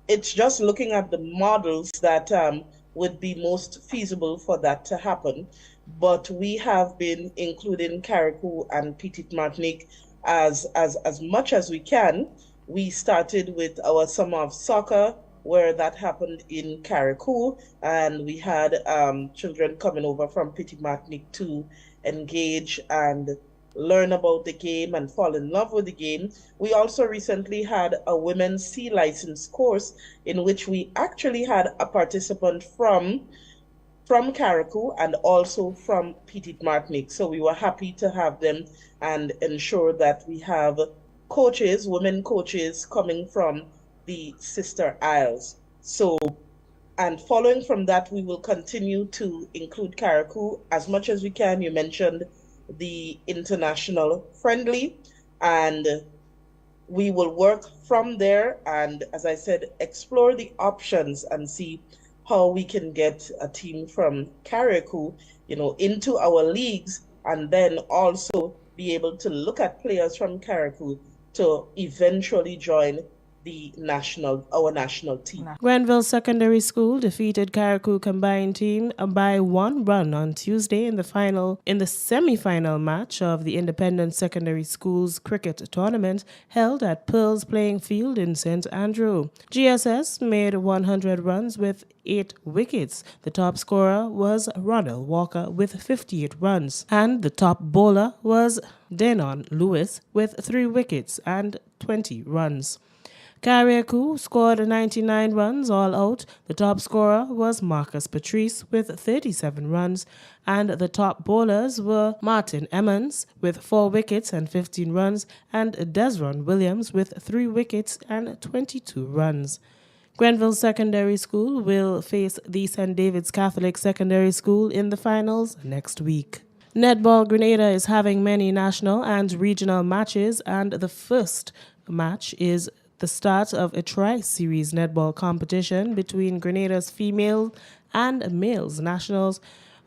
it's just looking at the models that would be most feasible for that to happen. But we have been including Carriacou and Petite Martinique as much as we can. We started with our Summer of Soccer, where that happened in Carriacou, and we had children coming over from Petite Martinique to engage and learn about the game and fall in love with the game. We also recently had a women's C license course in which we actually had a participant from Carriacou and also from Petite Martinique. So we were happy to have them and ensure that we have coaches, women coaches coming from the Sister Isles. So, and following from that, we will continue to include Carriacou as much as we can. You mentioned the international friendly, and we will work from there and, as I said, explore the options and see how we can get a team from Carriacou, into our leagues, and then also be able to look at players from Carriacou to eventually join our national team. Grenville Secondary School defeated Carriacou combined team by 1 run on Tuesday in the semi-final match of the Independent Secondary Schools cricket tournament held at Pearls Playing Field in St. Andrew. GSS made 100 runs with 8 wickets. The top scorer was Ronald Walker with 58 runs, and the top bowler was Denon Lewis with 3 wickets and 20 runs. Carriacou scored 99 runs all out. The top scorer was Marcus Patrice with 37 runs, and the top bowlers were Martin Emmons with 4 wickets and 15 runs, and Desron Williams with 3 wickets and 22 runs. Grenville Secondary School will face the St. David's Catholic Secondary School in the finals next week. Netball Grenada is having many national and regional matches, and the first match is the start of a tri-series netball competition between Grenada's female and males nationals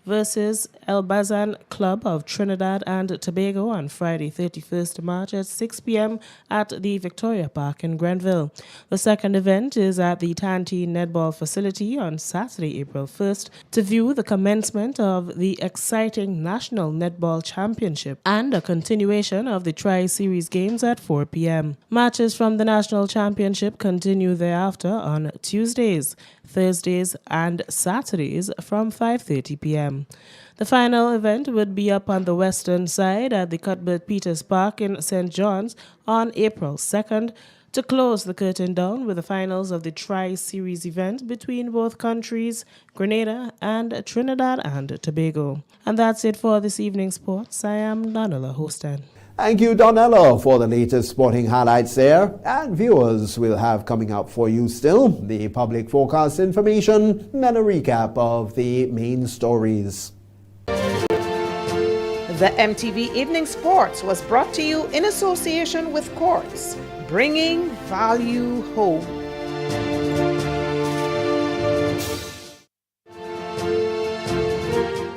versus El Bazan Club of Trinidad and Tobago on Friday, 31st March at 6 p.m. at the Victoria Park in Grenville. The second event is at the Tantine Netball Facility on Saturday, April 1st to view the commencement of the exciting National Netball Championship and a continuation of the Tri-Series games at 4 p.m. Matches from the National Championship continue thereafter on Tuesdays, Thursdays, and Saturdays from 5:30 p.m. The final event would be up on the western side at the Cuthbert Peters Park in St. John's on April 2nd to close the curtain down with the finals of the Tri-Series event between both countries, Grenada and Trinidad and Tobago. And that's it for this evening's sports. I am Donella Hostin. Thank you, Donella, for the latest sporting highlights there. And viewers, will have coming up for you still the public forecast information and a recap of the main stories. The MTV Evening Sports was brought to you in association with Quartz, bringing value home.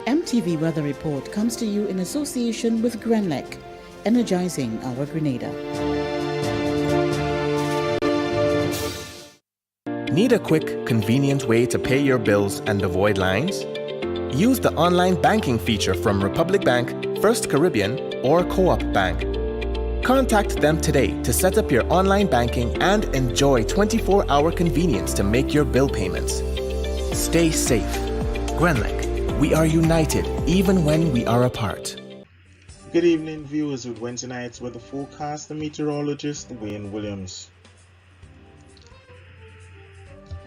MTV Weather Report comes to you in association with Grenlec, energizing our Grenada. Need a quick, convenient way to pay your bills and avoid lines? Use the online banking feature from Republic Bank, First Caribbean, or Co-op Bank. Contact them today to set up your online banking and enjoy 24-hour convenience to make your bill payments. Stay safe. Grenlec, we are united even when we are apart. Good evening, viewers, with Wednesday night's weather forecast, the meteorologist Wayne Williams.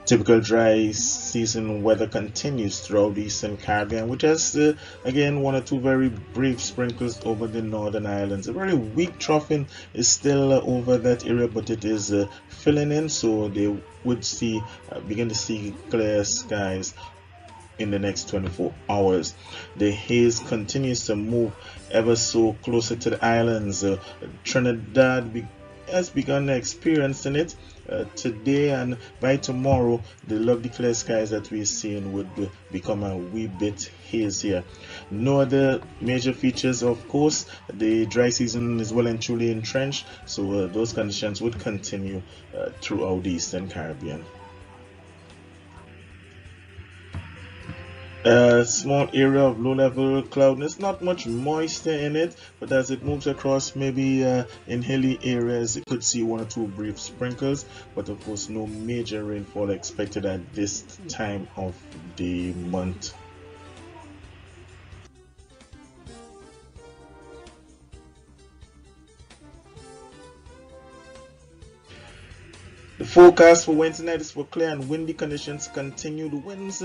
Typical dry season weather continues throughout the Eastern Caribbean, with just again one or two very brief sprinkles over the Northern Islands. A very weak troughing is still over that area, but it is filling in, so they would begin to see clear skies in the next 24 hours. The haze continues to move ever so closer to the islands. Trinidad has begun experiencing it today, and by tomorrow the lovely clear skies that we're seeing would become a wee bit hazier. No other major features, of course. The dry season is well and truly entrenched, so those conditions would continue throughout the Eastern Caribbean. A small area of low-level cloudiness, not much moisture in it, but as it moves across, maybe in hilly areas, it could see one or two brief sprinkles, but of course no major rainfall expected at this time of the month. The forecast for Wednesday night is for clear and windy conditions continue. The winds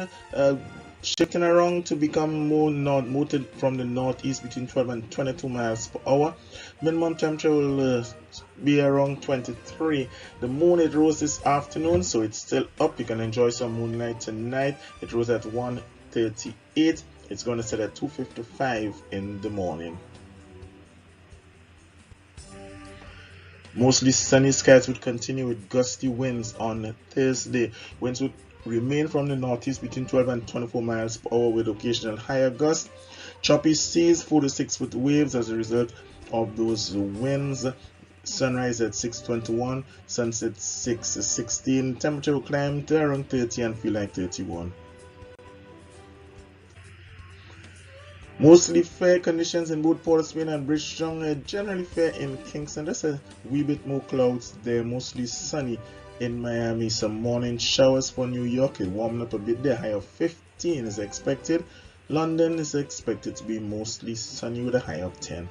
shifting around to become more moved from the northeast between 12 and 22 miles per hour. Minimum temperature will be around 23. The moon, it rose this afternoon, so it's still up. You can enjoy some moonlight tonight. It rose at 1:38. It's going to set at 2:55 in the morning. Mostly sunny skies would continue with gusty winds on Thursday. Winds would remain from the northeast between 12 and 24 miles per hour with occasional higher gusts. Choppy seas, 4 to 6 foot waves as a result of those winds. Sunrise at 6:21, sunset 6:16. Temperature will climb to around 30 and feel like 31. Mostly fair conditions in both Port of Spain and Bridgetown. Generally fair in Kingston. Just a wee bit more clouds there. Mostly sunny in Miami. Some morning showers for New York. It warmed up a bit there. High of 15 is expected. London is expected to be mostly sunny with a high of 10.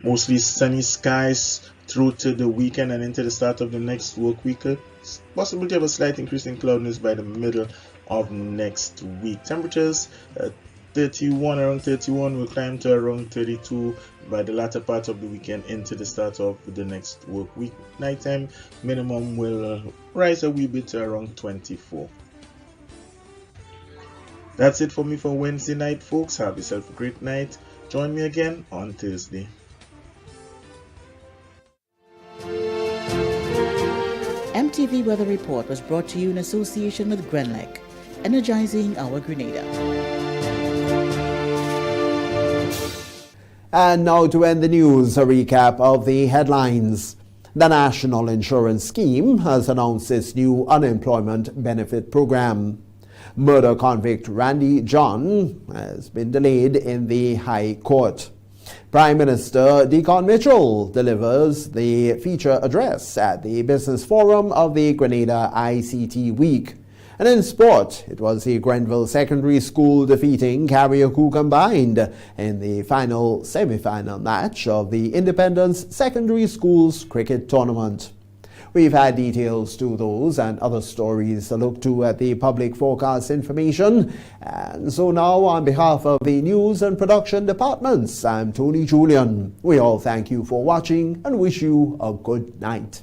Mostly sunny skies through to the weekend and into the start of the next work week. It's possible to have a slight increase in cloudiness by the middle of next week. Temperatures 31, around 31 will climb to around 32 by the latter part of the weekend into the start of the next work week. Nighttime minimum will rise a wee bit to around 24. That's it for me for Wednesday night, folks. Have yourself a great night. Join me again on Thursday. MTV Weather Report was brought to you in association with Grenlec, energizing our Grenada. And now to end the news, a recap of the headlines. The National Insurance Scheme has announced its new unemployment benefit program. Murder convict Randy John has been delayed in the High Court. Prime Minister Deacon Mitchell delivers the feature address at the Business Forum of the Grenada ICT Week. And in sport, it was the Grenville Secondary School defeating Carriacou Combined in the final semi-final match of the Independence Secondary Schools Cricket Tournament. We've had details to those and other stories to look to at the public forecast information. And so now, on behalf of the news and production departments, I'm Tony Julian. We all thank you for watching and wish you a good night.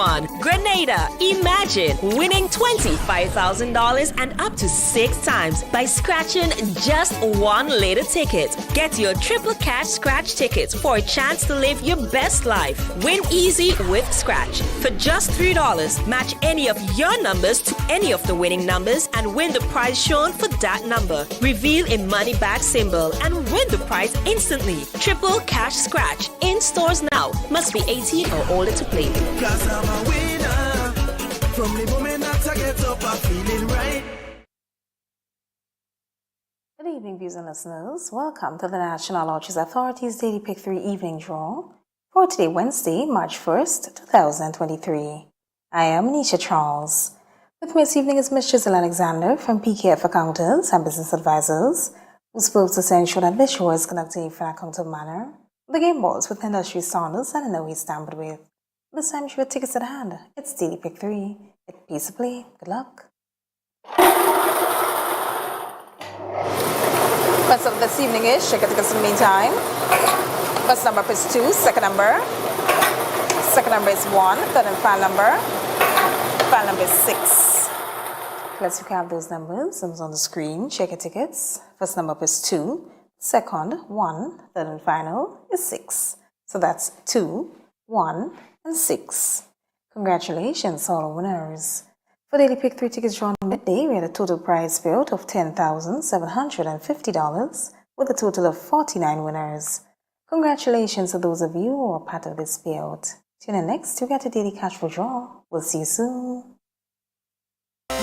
one. Grenada, imagine winning $25,000 and up to 6 times by scratching just one lotto ticket. Get your triple cash scratch tickets for a chance to live your best life. Win easy with Scratch. For just $3, match any of your numbers to any of the winning numbers and win the prize shown for that number. Reveal a money bag symbol and win the prize instantly. Triple cash scratch in stores now. Must be 18 or older to play. 'Cause I'm a winner. From the moment that I get up, I'm feeling right. Good evening, viewers and listeners. Welcome to the National Lotteries Authority's Daily Pick 3 Evening Draw for today, Wednesday, March 1st, 2023. I am Nisha Charles. With me this evening is Ms. Giselle Alexander from PKF Accountants and Business Advisors, whose purpose to ensure that this show is conducted in a fair and accountable manner. The game balls with industry standards and in a way stamped with. This time, she with tickets at hand. It's Daily Pick 3. It's piece of play. Good luck. First up this evening is check tickets in the meantime. First number is 2, second number. Second number is 1, third and final number. Final number is 6. Let's recap those numbers. It's on the screen. Check your tickets. First number is 2, second 1, third and final is 6. So that's 2, 1, and 6. Congratulations, all winners. For Daily Pick 3 tickets drawn on midday, we had a total prize payout of $10,750 with a total of 49 winners. Congratulations to those of you who are part of this payout. Tune in next to get a daily cash for draw. We'll see you soon.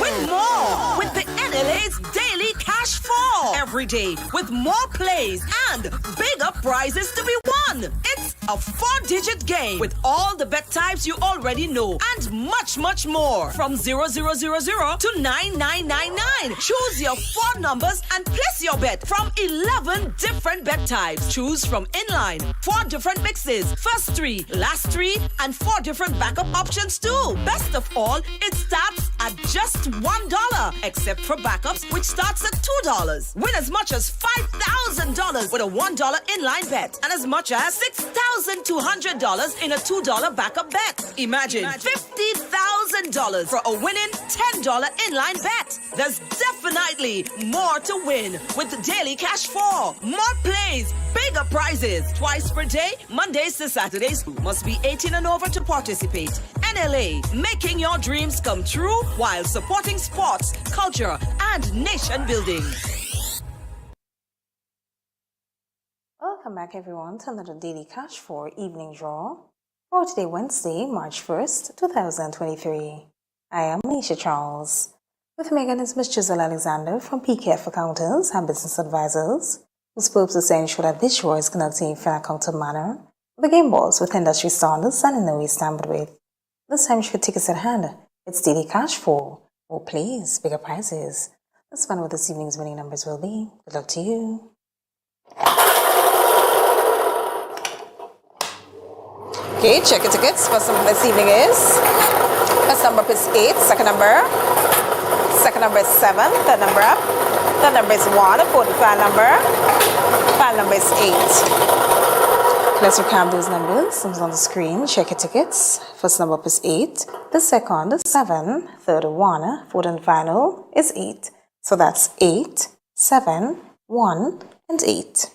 Win more with the NLA's Daily Cash 4 every day with more plays and bigger prizes to be won. It's a 4-digit game with all the bet types you already know and much, much more. From 0000 to 9999. Choose your 4 numbers and place your bet from 11 different bet types. Choose from inline, 4 different mixes, first 3, last 3, and 4 different backup options too. Best of all, it starts at just $1, except for backups, which starts at $2. Win as much as $5,000 with a $1 inline bet and as much as $6,200 in a $2 backup bet. Imagine $50,000 for a winning $10 inline bet. There's definitely more to win with the Daily Cash 4. More plays, bigger prizes. Twice per day, Mondays to Saturdays. Must be 18 and over to participate. NLA, making your dreams come true while supporting sports, culture, and nation building. Welcome back, everyone, to another Daily Cash 4 Evening Draw for today, Wednesday, March 1st, 2023. I am Nisha Charles. With me again is Ms. Giselle Alexander from PKF Accountants and Business Advisors, whose purpose is to ensure that this show is conducted in a fair and accountable manner. The game balls with industry standards and in no way stamped with. This time, she could tickets at hand. It's Daily Cash 4. More plays, bigger prizes. Let's find out what this evening's winning numbers will be. Good luck to you. Okay, check your tickets. First number this evening is 8, second number is 7, third number up, third number is 1, fourth and final number is 8. Let's recap those numbers. It's on the screen. Check your tickets. First number is 8, the second is 7, third 1, fourth and final is 8. So that's 8, 7, 1, and 8.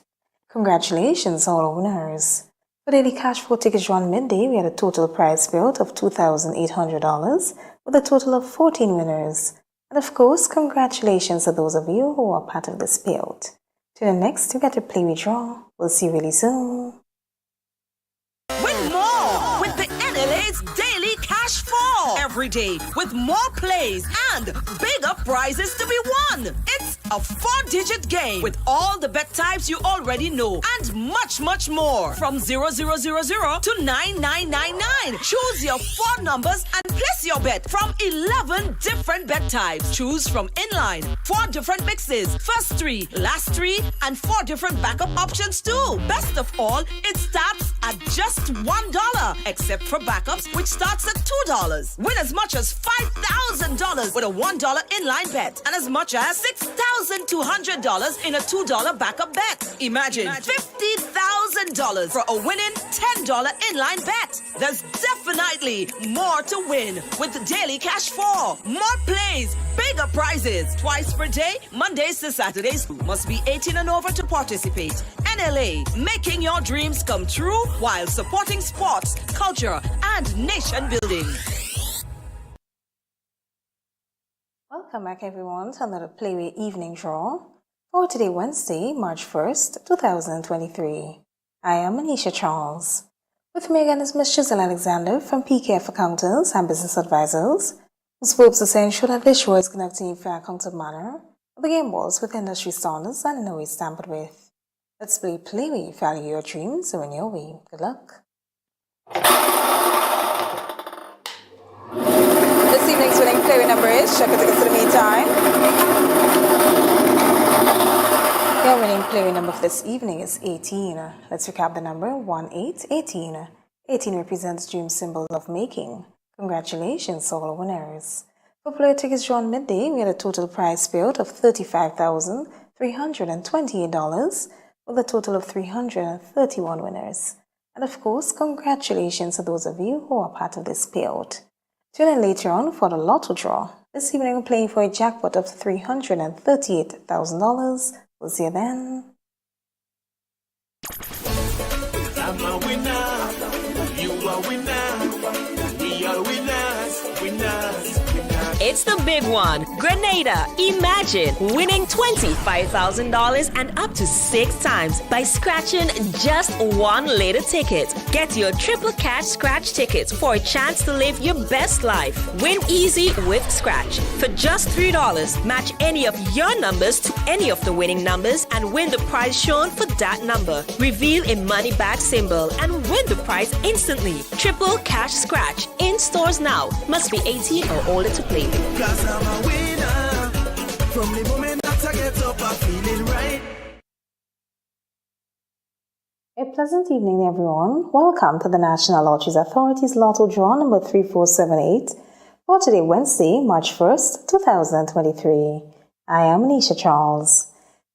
Congratulations, all winners. For Daily Cash 4 tickets drawn midday, we had a total prize payout of $2,800 with a total of 14 winners. And of course, congratulations to those of you who are part of this payout. Tune in next to get a play we draw. We'll see you really soon. Win more with the NLA's Daily Cash 4 every day with more plays and bigger prizes to be won. It's a 4-digit game with all the bet types you already know and much, much more. From 0000 to 9999. Choose your 4 numbers and place your bet from 11 different bet types. Choose from inline, 4 different mixes, first 3, last 3, and 4 different backup options too. Best of all, it starts at just $1, except for backups, which starts at $2. Win as much as $5,000 with a $1 inline bet and as much as $6,000 $1,200 in a $2 backup bet. Imagine $50,000 for a winning $10 inline bet. There's definitely more to win with the Daily Cash 4. More plays, bigger prizes. Twice per day, Mondays to Saturdays. Must be 18 and over to participate. NLA, making your dreams come true while supporting sports, culture, and nation building. Welcome back, everyone, to another Playway Evening Draw for today, Wednesday, March 1st, 2023. I am Anisha Charles. With me again is Ms. Giselle Alexander from PKF Accountants and Business Advisors, whose purpose is to ensure that this show is conducted in a fair, accounted manner, with the game balls with industry standards and in a way tampered with. Let's play Playway, value your dreams, so in your way. Good luck. This evening's winning player number is, check your tickets to the meantime. Your winning player number for this evening is 18. Let's recap the number 1818. 18 represents dream symbol of making. Congratulations, all winners. For player tickets drawn midday, we had a total prize payout of $35,328 with a total of 331 winners. And of course, congratulations to those of you who are part of this payout. Tune in later on for the lotto draw. This evening we're playing for a jackpot of $338,000. We'll see you then. I'm a winner, you are winner, we are winners, winners. It's the big one. Grenada. Imagine winning $25,000 and up to 6 times by scratching just one later ticket. Get your triple cash scratch tickets for a chance to live your best life. Win easy with Scratch. For just $3, match any of your numbers to any of the winning numbers and win the prize shown for that number. Reveal a money back symbol and win the prize instantly. Triple cash scratch. In stores now. Must be 18 or older to play. Cause I'm a winner. From the moment that I get up, I'm feeling right. A pleasant evening, everyone. Welcome to the National Lotteries Authority's Lotto Draw number 3478 for today, Wednesday, March 1st, 2023. I am Anisha Charles.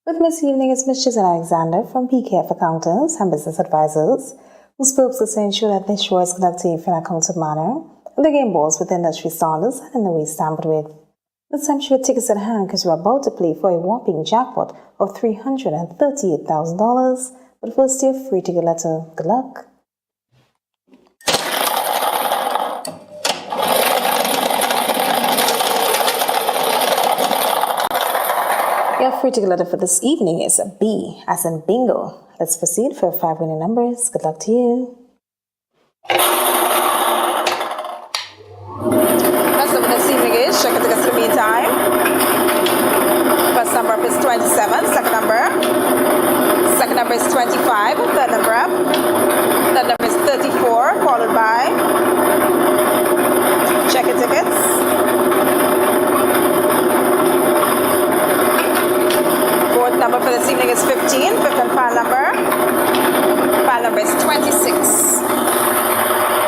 With me this evening is Ms. Giselle Alexander from PKF Accountants and Business Advisors, whose purpose is to ensure that this show is conducted in a fair, accounted manner, with the game balls with industry standards and in the way tampered with. This time, you have tickets at hand because we're about to play for a whopping jackpot of $338,000. But first, your free ticket letter. Good luck. Your free ticket letter for this evening is a B, as in bingo. Let's proceed for 5 winning numbers. Good luck to you. First number this evening is, check your tickets to the meantime. First number up is 27, second number is 25, third number up. Third number is 34, followed by, check your tickets. Fourth number for this evening is 15, fifth and final number. Final number is 26.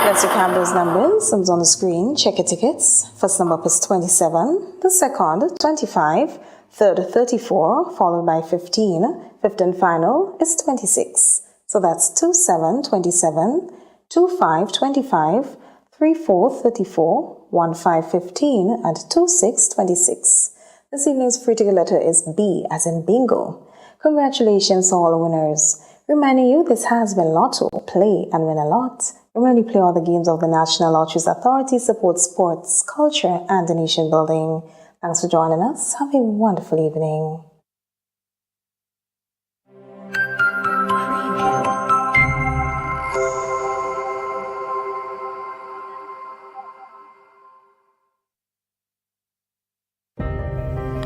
Let's recap those numbers. Numbers on the screen. Check your tickets. First number up is 27. The second, 25. Third, 34, followed by 15. Fifth and final is 26. So that's 27, 27, 25, 25, 34, 34, 15, 15, and 26, 26. This evening's free ticket letter is B, as in bingo. Congratulations to all the winners. Reminding you, this has been Lotto. Play and win a lot. Remember to play all the games of the National Lotteries Authority, support sports, culture, and the nation building. Thanks for joining us. Have a wonderful evening.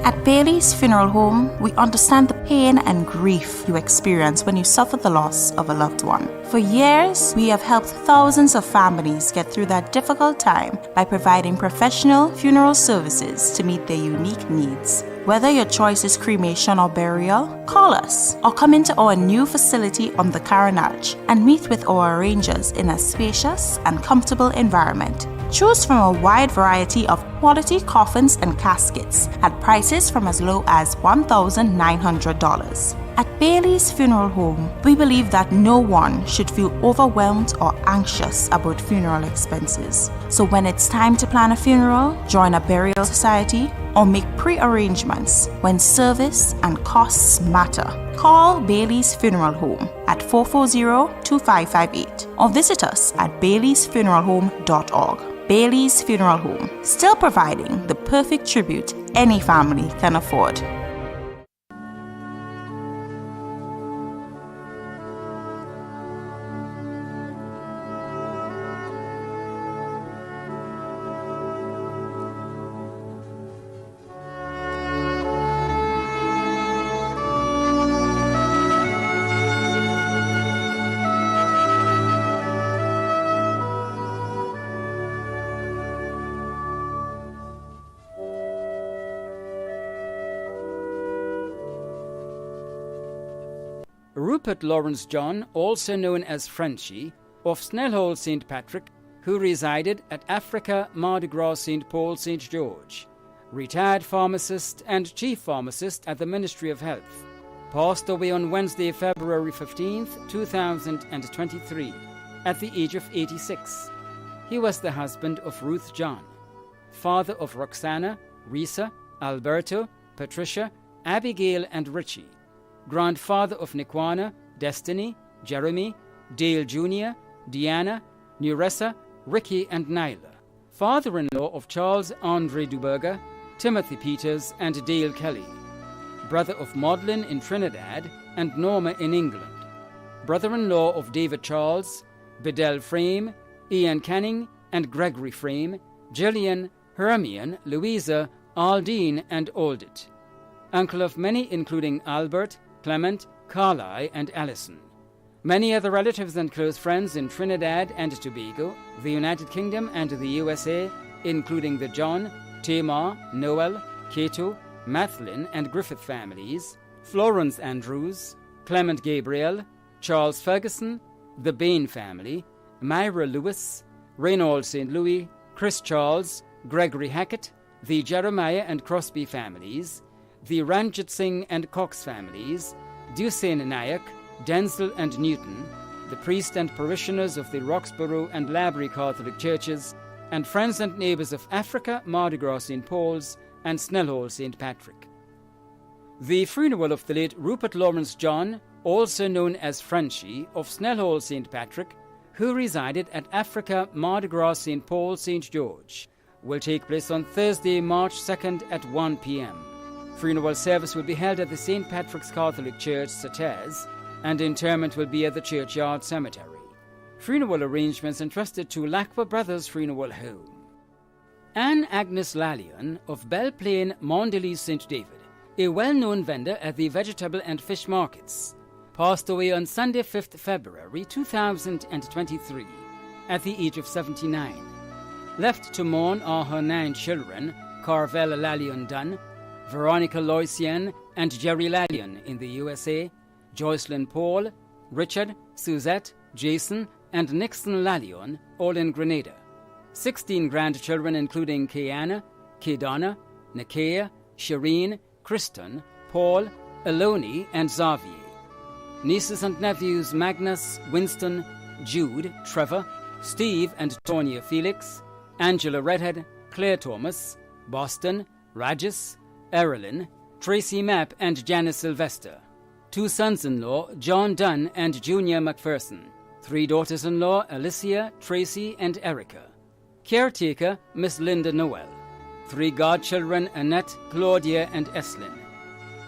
At Bailey's Funeral Home, we understand the pain and grief you experience when you suffer the loss of a loved one. For years, we have helped thousands of families get through that difficult time by providing professional funeral services to meet their unique needs. Whether your choice is cremation or burial, call us or come into our new facility on the Carenage and meet with our arrangers in a spacious and comfortable environment. Choose from a wide variety of quality coffins and caskets at prices from as low as $1,900. At Bailey's Funeral Home, we believe that no one should feel overwhelmed or anxious about funeral expenses. So when it's time to plan a funeral, join a burial society, or make pre-arrangements when service and costs matter, call Bailey's Funeral Home at 440-2558 or visit us at baileysfuneralhome.org. Bailey's Funeral Home, still providing the perfect tribute any family can afford. Rupert Lawrence John, also known as Frenchie, of Snellhole St. Patrick, who resided at Africa Mardi Gras St. Paul St. George, retired pharmacist and chief pharmacist at the Ministry of Health, passed away on Wednesday, February 15th, 2023, at the age of 86. He was the husband of Ruth John, father of Roxana, Risa, Alberto, Patricia, Abigail, and Richie, grandfather of Nikwana, Destiny, Jeremy, Dale Jr., Deanna, Nuressa, Ricky, and Nyla, father-in-law of Charles Andre Duberger, Timothy Peters, and Dale Kelly, brother of Maudlin in Trinidad and Norma in England, brother-in-law of David Charles, Bedell Frame, Ian Canning, and Gregory Frame, Gillian, Hermione, Louisa, Aldine, and Aldit, uncle of many including Albert, Clement, Carly, and Allison. Many other relatives and close friends in Trinidad and Tobago, the United Kingdom, and the USA, including the John, Tamar, Noel, Cato, Mathlin, and Griffith families, Florence Andrews, Clement Gabriel, Charles Ferguson, the Bain family, Myra Lewis, Reynold St. Louis, Chris Charles, Gregory Hackett, the Jeremiah and Crosby families, the Ranjit Singh and Cox families, Dusain Nayak, Denzel and Newton, the priests and parishioners of the Roxborough and Labrie Catholic churches, and friends and neighbours of Africa, Mardi Gras St. Paul's, and Snellhole St. Patrick. The funeral of the late Rupert Lawrence John, also known as Frenchie, of Snellhole St. Patrick, who resided at Africa, Mardi Gras St. Paul St. George, will take place on Thursday, March 2nd at 1 p.m. Funeral service will be held at the St. Patrick's Catholic Church, Satez, and interment will be at the Churchyard Cemetery. Funeral arrangements entrusted to Lacqua Brothers Funeral Home. Anne Agnes Lallion of Belle Plaine, Mondelez St. David, a well-known vendor at the vegetable and fish markets, passed away on Sunday, 5th February 2023, at the age of 79. Left to mourn are her 9 children, Carvel Lallion Dunn, Veronica Loisien, and Jerry Lallion in the USA, Joycelyn Paul, Richard, Suzette, Jason, and Nixon Lallion, all in Grenada. 16 grandchildren including Kayana, Kaydonna, Nakia, Shireen, Kristen, Paul, Eloni, and Xavier. Nieces and nephews Magnus, Winston, Jude, Trevor, Steve and Tonya Felix, Angela Redhead, Claire Thomas, Boston, Rajas, Erilyn, Tracy Mapp, and Janice Sylvester. 2 sons-in-law, John Dunn and Junior McPherson. 3 daughters-in-law, Alicia, Tracy, and Erica. Caretaker, Miss Linda Noel. 3 godchildren, Annette, Claudia, and Eslyn.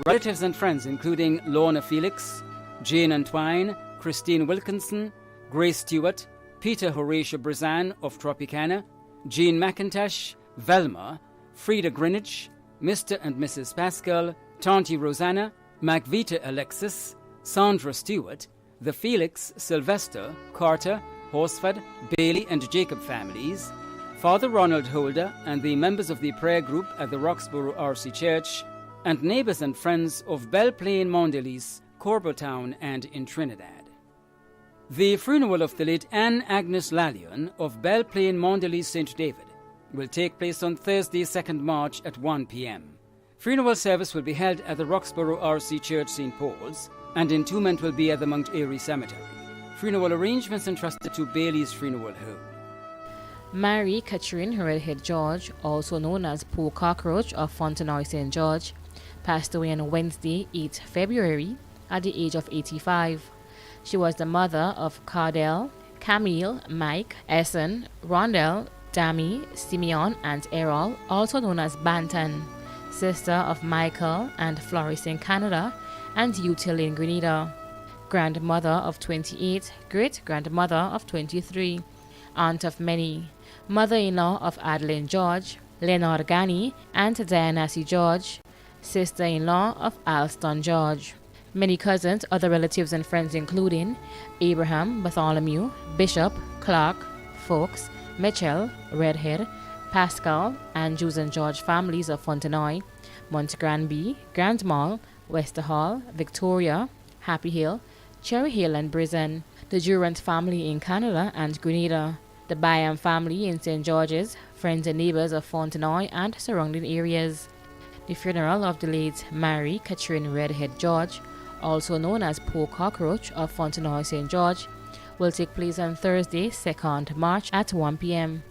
Relatives and friends including Lorna Felix, Jane Antwine, Christine Wilkinson, Grace Stewart, Peter Horatio Brizan of Tropicana, Jean McIntosh, Velma, Frida Greenwich, Mr. and Mrs. Pascal, Tanti Rosanna, Macvita Alexis, Sandra Stewart, the Felix, Sylvester, Carter, Horsford, Bailey, and Jacob families, Father Ronald Holder, and the members of the prayer group at the Roxborough RC Church, and neighbours and friends of Belle Plaine, Mondelez, Corbeltown, and in Trinidad. The funeral of the late Anne Agnes Lallion of Belle Plaine, Mondelez, St. David will take place on Thursday, 2nd March at 1 p.m. Funeral service will be held at the Roxborough RC Church, St. Paul's, and entombment will be at the Mount Airy Cemetery. Funeral arrangements entrusted to Bailey's Funeral Home. Mary Catherine Redhead George, also known as Poor Cockroach of Fontenoy St. George, passed away on Wednesday, 8 February, at the age of 85. She was the mother of Cardell, Camille, Mike, Essen, Rondell, Dammy, Simeon, and Errol, also known as Banton, sister of Michael and Floris in Canada, and Util in Grenada, grandmother of 28, great-grandmother of 23, aunt of many, mother-in-law of Adeline George, Leonard Gani, and Diana C. George, sister-in-law of Alston George. Many cousins, other relatives and friends including Abraham, Bartholomew, Bishop, Clark, Fawkes, Mitchell, Redhead, Pascal, Andrews and George families of Fontenoy, Montgranby, Grand Mall, Westerhall, Victoria, Happy Hill, Cherry Hill and Brisbane, the Durant family in Canada and Grenada, the Byam family in St. George's, friends and neighbours of Fontenoy and surrounding areas. The funeral of the late Mary Catherine Redhead George, also known as Poor Cockroach of Fontenoy St. George, will take place on Thursday, 2nd March at 1 p.m.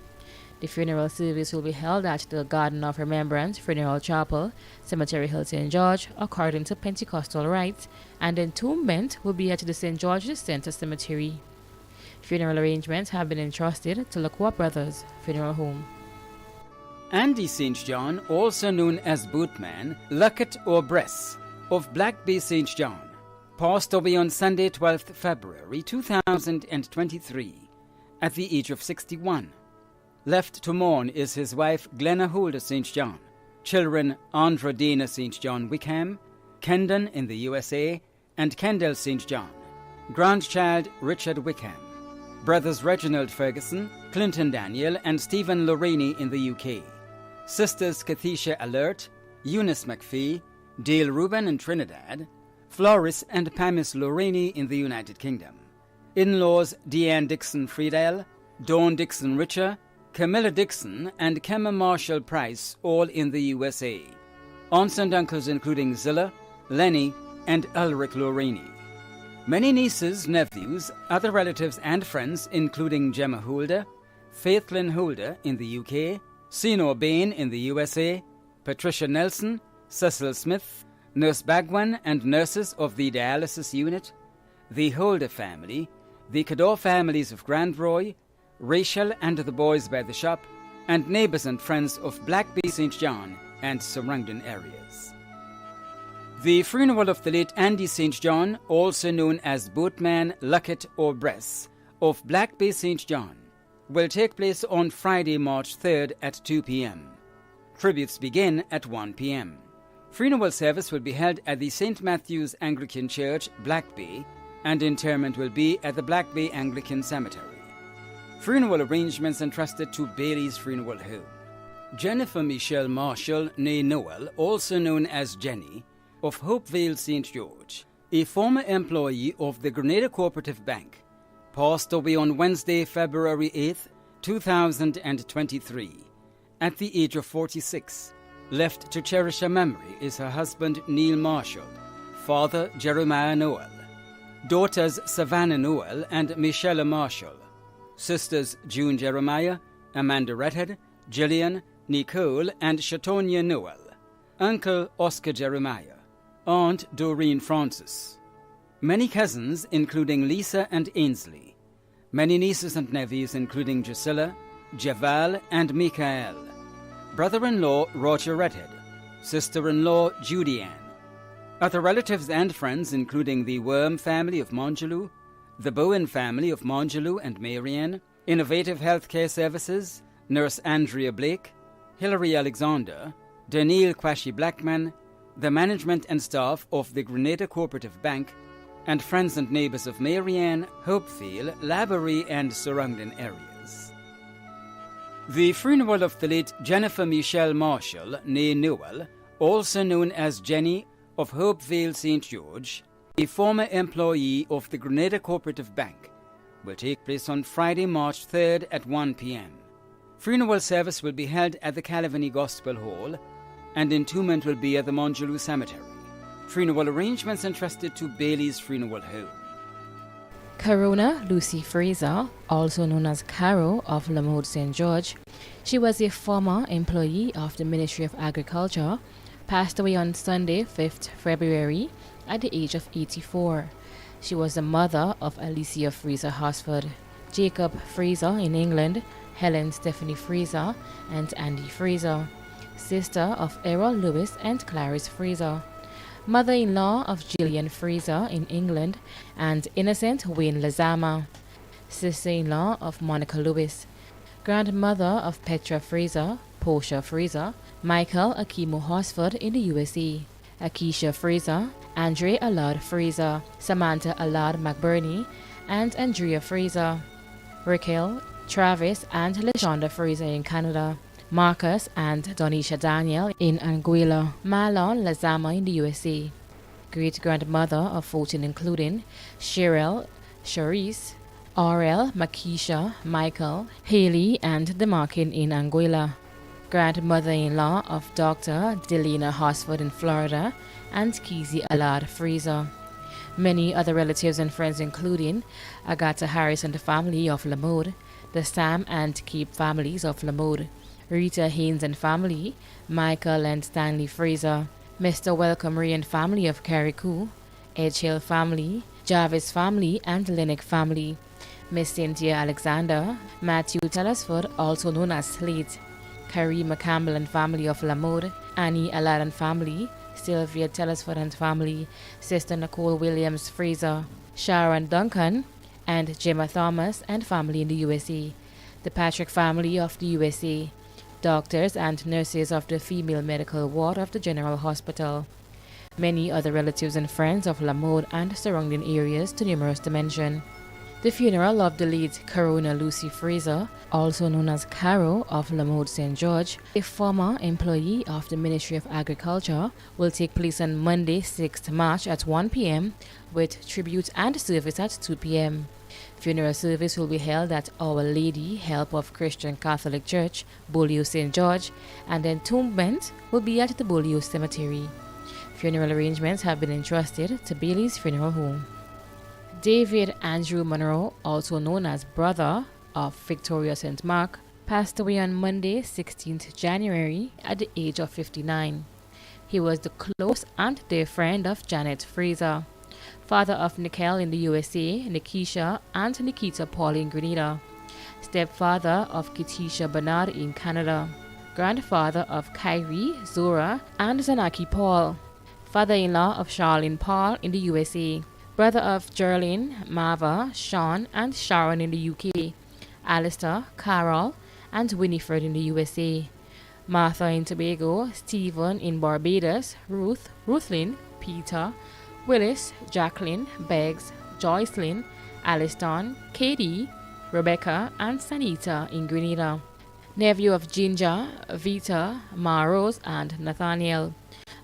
The funeral service will be held at the Garden of Remembrance Funeral Chapel, Cemetery Hill, St. George, according to Pentecostal rites, and entombment will be at the St. George's Centre Cemetery. Funeral arrangements have been entrusted to Lacroix Brothers Funeral Home. Andy St. John, also known as Boatman, Luckett or Bress, of Black Bay St. John, passed away on Sunday, 12th February 2023, at the age of 61. Left to mourn is his wife Glenna Holder St. John, children Andra Dana St. John Wickham, Kendon in the USA, and Kendall St. John, grandchild Richard Wickham, brothers Reginald Ferguson, Clinton Daniel, and Stephen Lorraine in the UK, sisters Kathesha Alert, Eunice McPhee, Dale Rubin in Trinidad, Floris and Pamis Lorraine in the United Kingdom, in-laws Deanne Dixon Friedel, Dawn Dixon Richer, Camilla Dixon, and Kemma Marshall Price, all in the USA, aunts and uncles including Zilla, Lenny, and Ulrich Lorraine. Many nieces, nephews, other relatives and friends including Gemma Holder, Faith Lynn Holder in the UK, Sino Bain in the USA, Patricia Nelson, Cecil Smith, Nurse Bagwan and nurses of the dialysis unit, the Holder family, the Cador families of Grandroy, Rachel and the boys by the shop, and neighbours and friends of Black Bay St. John and surrounding areas. The funeral of the late Andy St. John, also known as Boatman, Luckett or Bress, of Black Bay St. John, will take place on Friday, March 3rd at 2 p.m. Tributes begin at 1 p.m. Funeral service will be held at the St. Matthew's Anglican Church, Black Bay, and interment will be at the Black Bay Anglican Cemetery. Funeral arrangements entrusted to Bailey's Funeral Home. Jennifer Michelle Marshall, née Noel, also known as Jenny, of Hopevale St. George, a former employee of the Grenada Cooperative Bank, passed away on Wednesday, February 8th, 2023, at the age of 46. Left to cherish her memory is her husband Neil Marshall, father Jeremiah Noel, daughters Savannah Noel and Michelle Marshall, sisters June Jeremiah, Amanda Redhead, Gillian, Nicole, and Shatonia Noel, uncle Oscar Jeremiah, aunt Doreen Francis, many cousins including Lisa and Ainsley, many nieces and nephews including Gisela, Javal, and Michael, brother-in-law Roger Redhead, sister-in-law Judy Ann, other relatives and friends including the Worm family of Mongeloo, the Bowen family of Mongeloo and Marianne, Innovative Healthcare Services, Nurse Andrea Blake, Hilary Alexander, Daniel Kwashi Blackman, the management and staff of the Grenada Cooperative Bank, and friends and neighbours of Marianne, Hopefield, Laborie, and surrounding areas. The funeral of the late Jennifer Michelle Marshall, née Noel, also known as Jenny, of Hopevale St. George, a former employee of the Grenada Cooperative Bank, will take place on Friday, March 3rd at 1 p.m. Funeral service will be held at the Calvary Gospel Hall, and entombment will be at the Monjaloo Cemetery. Funeral arrangements entrusted to Bailey's Funeral Home. Corona Lucy Fraser, also known as Caro of Lamode St. George, she was a former employee of the Ministry of Agriculture, passed away on Sunday, 5th February, at the age of 84. She was the mother of Alicia Fraser Hosford, Jacob Fraser in England, Helen Stephanie Fraser, and Andy Fraser, sister of Errol Lewis and Clarice Fraser, mother-in-law of Gillian Fraser in England, and Innocent Wayne Lazama, sister-in-law of Monica Lewis, grandmother of Petra Fraser, Portia Fraser, Michael Akimo Hosford in the USA, Akeisha Fraser, Andre Allard Fraser, Samantha Allard McBurney, and Andrea Fraser, Raquel, Travis, and LaShonda Fraser in Canada, Marcus and Donisha Daniel in Anguilla, Marlon Lazama in the USA, great-grandmother of 14 including Cheryl, Charisse, Aurel, Makisha, Michael, Haley, and Demarkin in Anguilla, grandmother-in-law of Dr. Delina Hosford in Florida, and Kizzy Allard Fraser. Many other relatives and friends including Agatha Harris and the family of Lamode, the Sam and Cape families of Lamode, Rita Haynes and family, Michael and Stanley Fraser, Mr. Welcome Ray and family of Carriacou, Edge Hill family, Jarvis family, and Lennox family, Miss Cynthia Alexander, Matthew Telesford, also known as Slate, Karima Campbell and family of Lamode, Annie Allard and family, Sylvia Telesford and family, Sister Nicole Williams Fraser, Sharon Duncan, and Gemma Thomas and family in the USA, the Patrick family of the USA, doctors and nurses of the female medical ward of the General Hospital, many other relatives and friends of Lamode and surrounding areas too numerous to mention. The funeral of the late Corona Lucy Fraser, also known as Caro of Lamode St. George, a former employee of the Ministry of Agriculture, will take place on Monday, 6th March at 1 p.m. with tribute and service at 2 p.m. Funeral service will be held at Our Lady Help of Christian Catholic Church, Beaulieu St. George, and entombment will be at the Beaulieu Cemetery. Funeral arrangements have been entrusted to Bailey's Funeral Home. David Andrew Monroe, also known as brother of Victoria St. Mark, passed away on Monday, 16th January at the age of 59. He was the close and dear friend of Janet Fraser, father of Nicole in the USA, Nikisha and Nikita Paul in Grenada, stepfather of Ketisha Bernard in Canada, grandfather of Kyrie, Zora, and Zanaki Paul, father-in-law of Charlene Paul in the USA, brother of Geraldine, Marva, Sean, and Sharon in the UK, Alistair, Carol, and Winifred in the USA, Martha in Tobago, Stephen in Barbados, Ruth, Ruthlyn, Peter, Willis, Jacqueline, Beggs, Joycelyn, Aliston, Katie, Rebecca, and Sanita in Grenada, nephew of Ginger, Vita, Maros, and Nathaniel,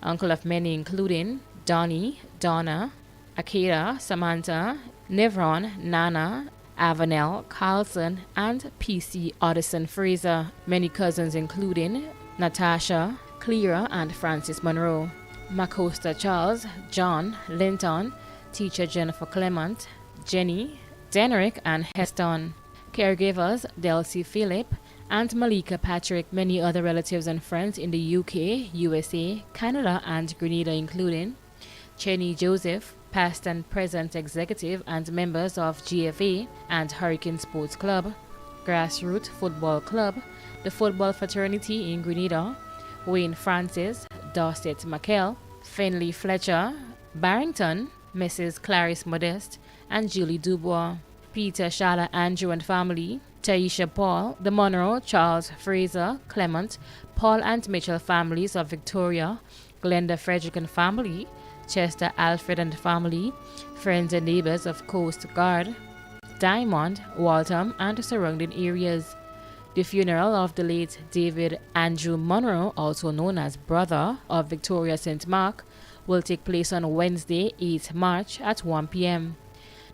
uncle of many including Donnie, Donna, Akira, Samantha, Nevron, Nana, Avanel, Carlson, and PC Addison Fraser, many cousins including Natasha, Clara, and Francis Monroe, Macosta Charles, John, Linton, teacher Jennifer Clement, Jenny, Denrick, and Heston, caregivers Delcy Phillip, and Malika Patrick, many other relatives and friends in the UK, USA, Canada, and Grenada including Chenny Joseph, past and present executive and members of GFA and Hurricane Sports Club, Grassroots Football Club, the Football Fraternity in Grenada, Wayne Francis, Dorset McKell, Finley Fletcher, Barrington, Mrs. Clarice Modeste, and Julie Dubois, Peter Shala Andrew and family, Taisha Paul, the Monroe, Charles Fraser, Clement, Paul and Mitchell families of Victoria, Glenda Frederick and family, Chester Alfred and family, friends and neighbors of Coast Guard, Diamond, Waltham, and surrounding areas. The funeral of the late David Andrew Monroe, also known as brother of Victoria St. Mark, will take place on Wednesday, 8 March at 1 p.m.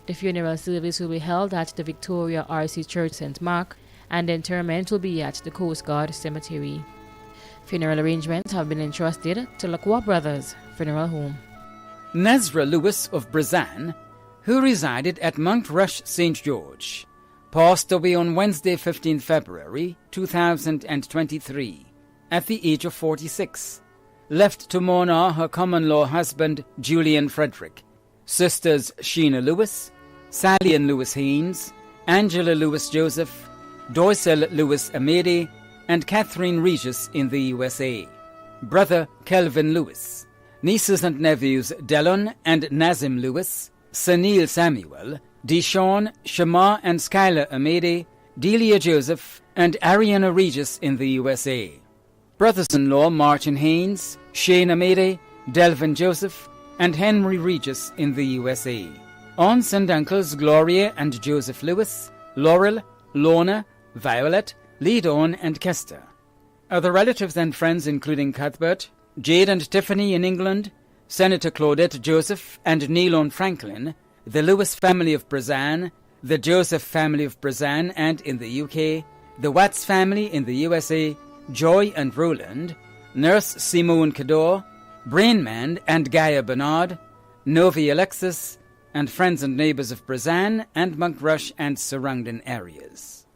The funeral service will be held at the Victoria RC Church St. Mark, and the interment will be at the Coast Guard Cemetery. Funeral arrangements have been entrusted to Lacroix Brothers Funeral Home. Nezra Lewis of Brazan, who resided at Mount Rush, St. George, passed away on Wednesday, 15 February 2023, at the age of 46, left to mourn her common-law husband, Julian Frederick, sisters Sheena Lewis, Sally and Lewis Haynes, Angela Lewis Joseph, Doysel Lewis Amede, and Catherine Regis in the USA, brother Kelvin Lewis, nieces and nephews Delon and Nazim Lewis, Sunil Samuel, Deshawn, Shamar and Skylar Amede, Delia Joseph, and Ariana Regis in the USA, brothers-in-law Martin Haynes, Shane Amede, Delvin Joseph, and Henry Regis in the USA, aunts and uncles Gloria and Joseph Lewis, Laurel, Lorna, Violet, Leadon, and Kester. Other relatives and friends including Cuthbert, Jade and Tiffany in England, Senator Claudette Joseph and Neilon Franklin, the Lewis family of Brazan, the Joseph family of Brazan and in the UK, the Watts family in the USA, Joy and Roland, Nurse Simone Cador, Brainman and Gaia Bernard, Novi Alexis, and friends and neighbours of Brazan and Mount Rush and surrounding areas.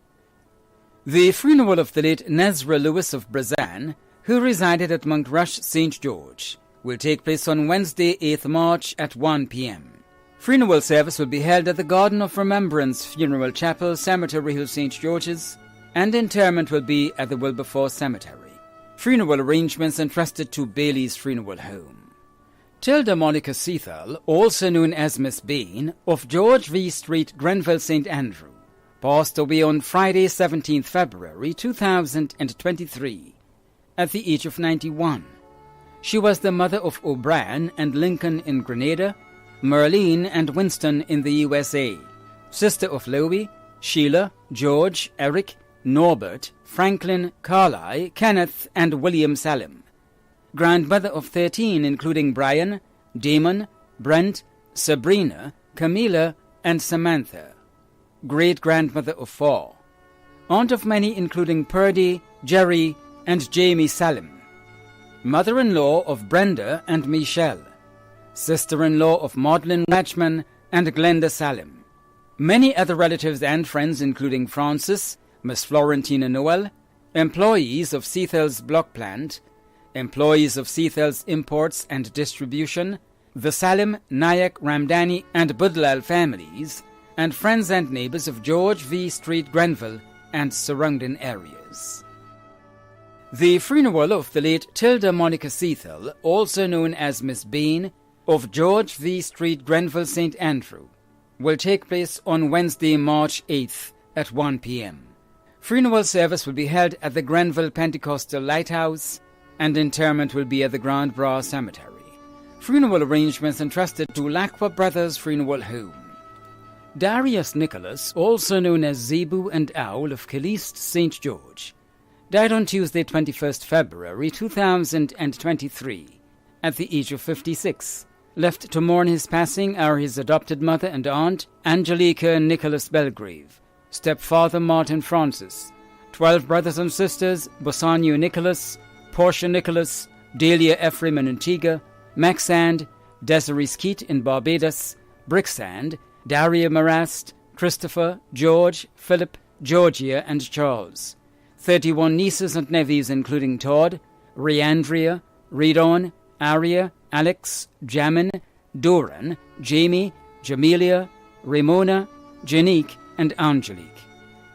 The funeral of the late Nezra Lewis of Brazan, who resided at Mount Rush, St. George, will take place on Wednesday, 8th March at 1 p.m. Funeral service will be held at the Garden of Remembrance Funeral Chapel, Cemetery Hill, St. George's, and interment will be at the Wilberforce Cemetery. Funeral arrangements entrusted to Bailey's Funeral Home. Tilda Monica Seathall, also known as Miss Bain, of George V. Street, Grenville, St. Andrew, passed away on Friday, 17th February 2023, at the age of 91. She was the mother of O'Brien and Lincoln in Grenada, Merlene and Winston in the USA, sister of Louis, Sheila, George, Eric, Norbert, Franklin, Carly, Kenneth, and William Salim, grandmother of 13 including Brian, Damon, Brent, Sabrina, Camila, and Samantha, great-grandmother of 4, aunt of many including Purdy, Jerry, and Jamie Salim, mother-in-law of Brenda and Michelle, sister-in-law of Maudlin Ratchman and Glenda Salim, many other relatives and friends including Francis, Miss Florentina Noel, employees of Seathall's block plant, employees of Seathall's imports and distribution, the Salim, Nayak, Ramdani, and Budlal families, and friends and neighbours of George V. Street, Grenville, and surrounding areas. The funeral of the late Tilda Monica Seathall, also known as Miss Bain, of George V. Street, Grenville, St. Andrew, will take place on Wednesday, March 8th at 1 p.m. Funeral service will be held at the Grenville Pentecostal Lighthouse, and interment will be at the Grand Bras Cemetery. Funeral arrangements entrusted to Lacroix Brothers Funeral Home. Darius Nicholas, also known as Zebu and Owl of Caliste, St. George, died on Tuesday, 21st February 2023, at the age of 56. Left to mourn his passing are his adopted mother and aunt, Angelica Nicholas Belgrave, stepfather Martin Francis, 12 brothers and sisters, Bosanio Nicholas, Portia Nicholas, Delia Ephraim in Antigua, Maxand, Desiree Skeet in Barbados, Bricksand, Daria Marast, Christopher, George, Philip, Georgia, and Charles. 31 nieces and nephews including Todd, Rhiandria, Redon, Aria, Alex, Jamin, Doran, Jamie, Jamelia, Ramona, Janique, and Angelique.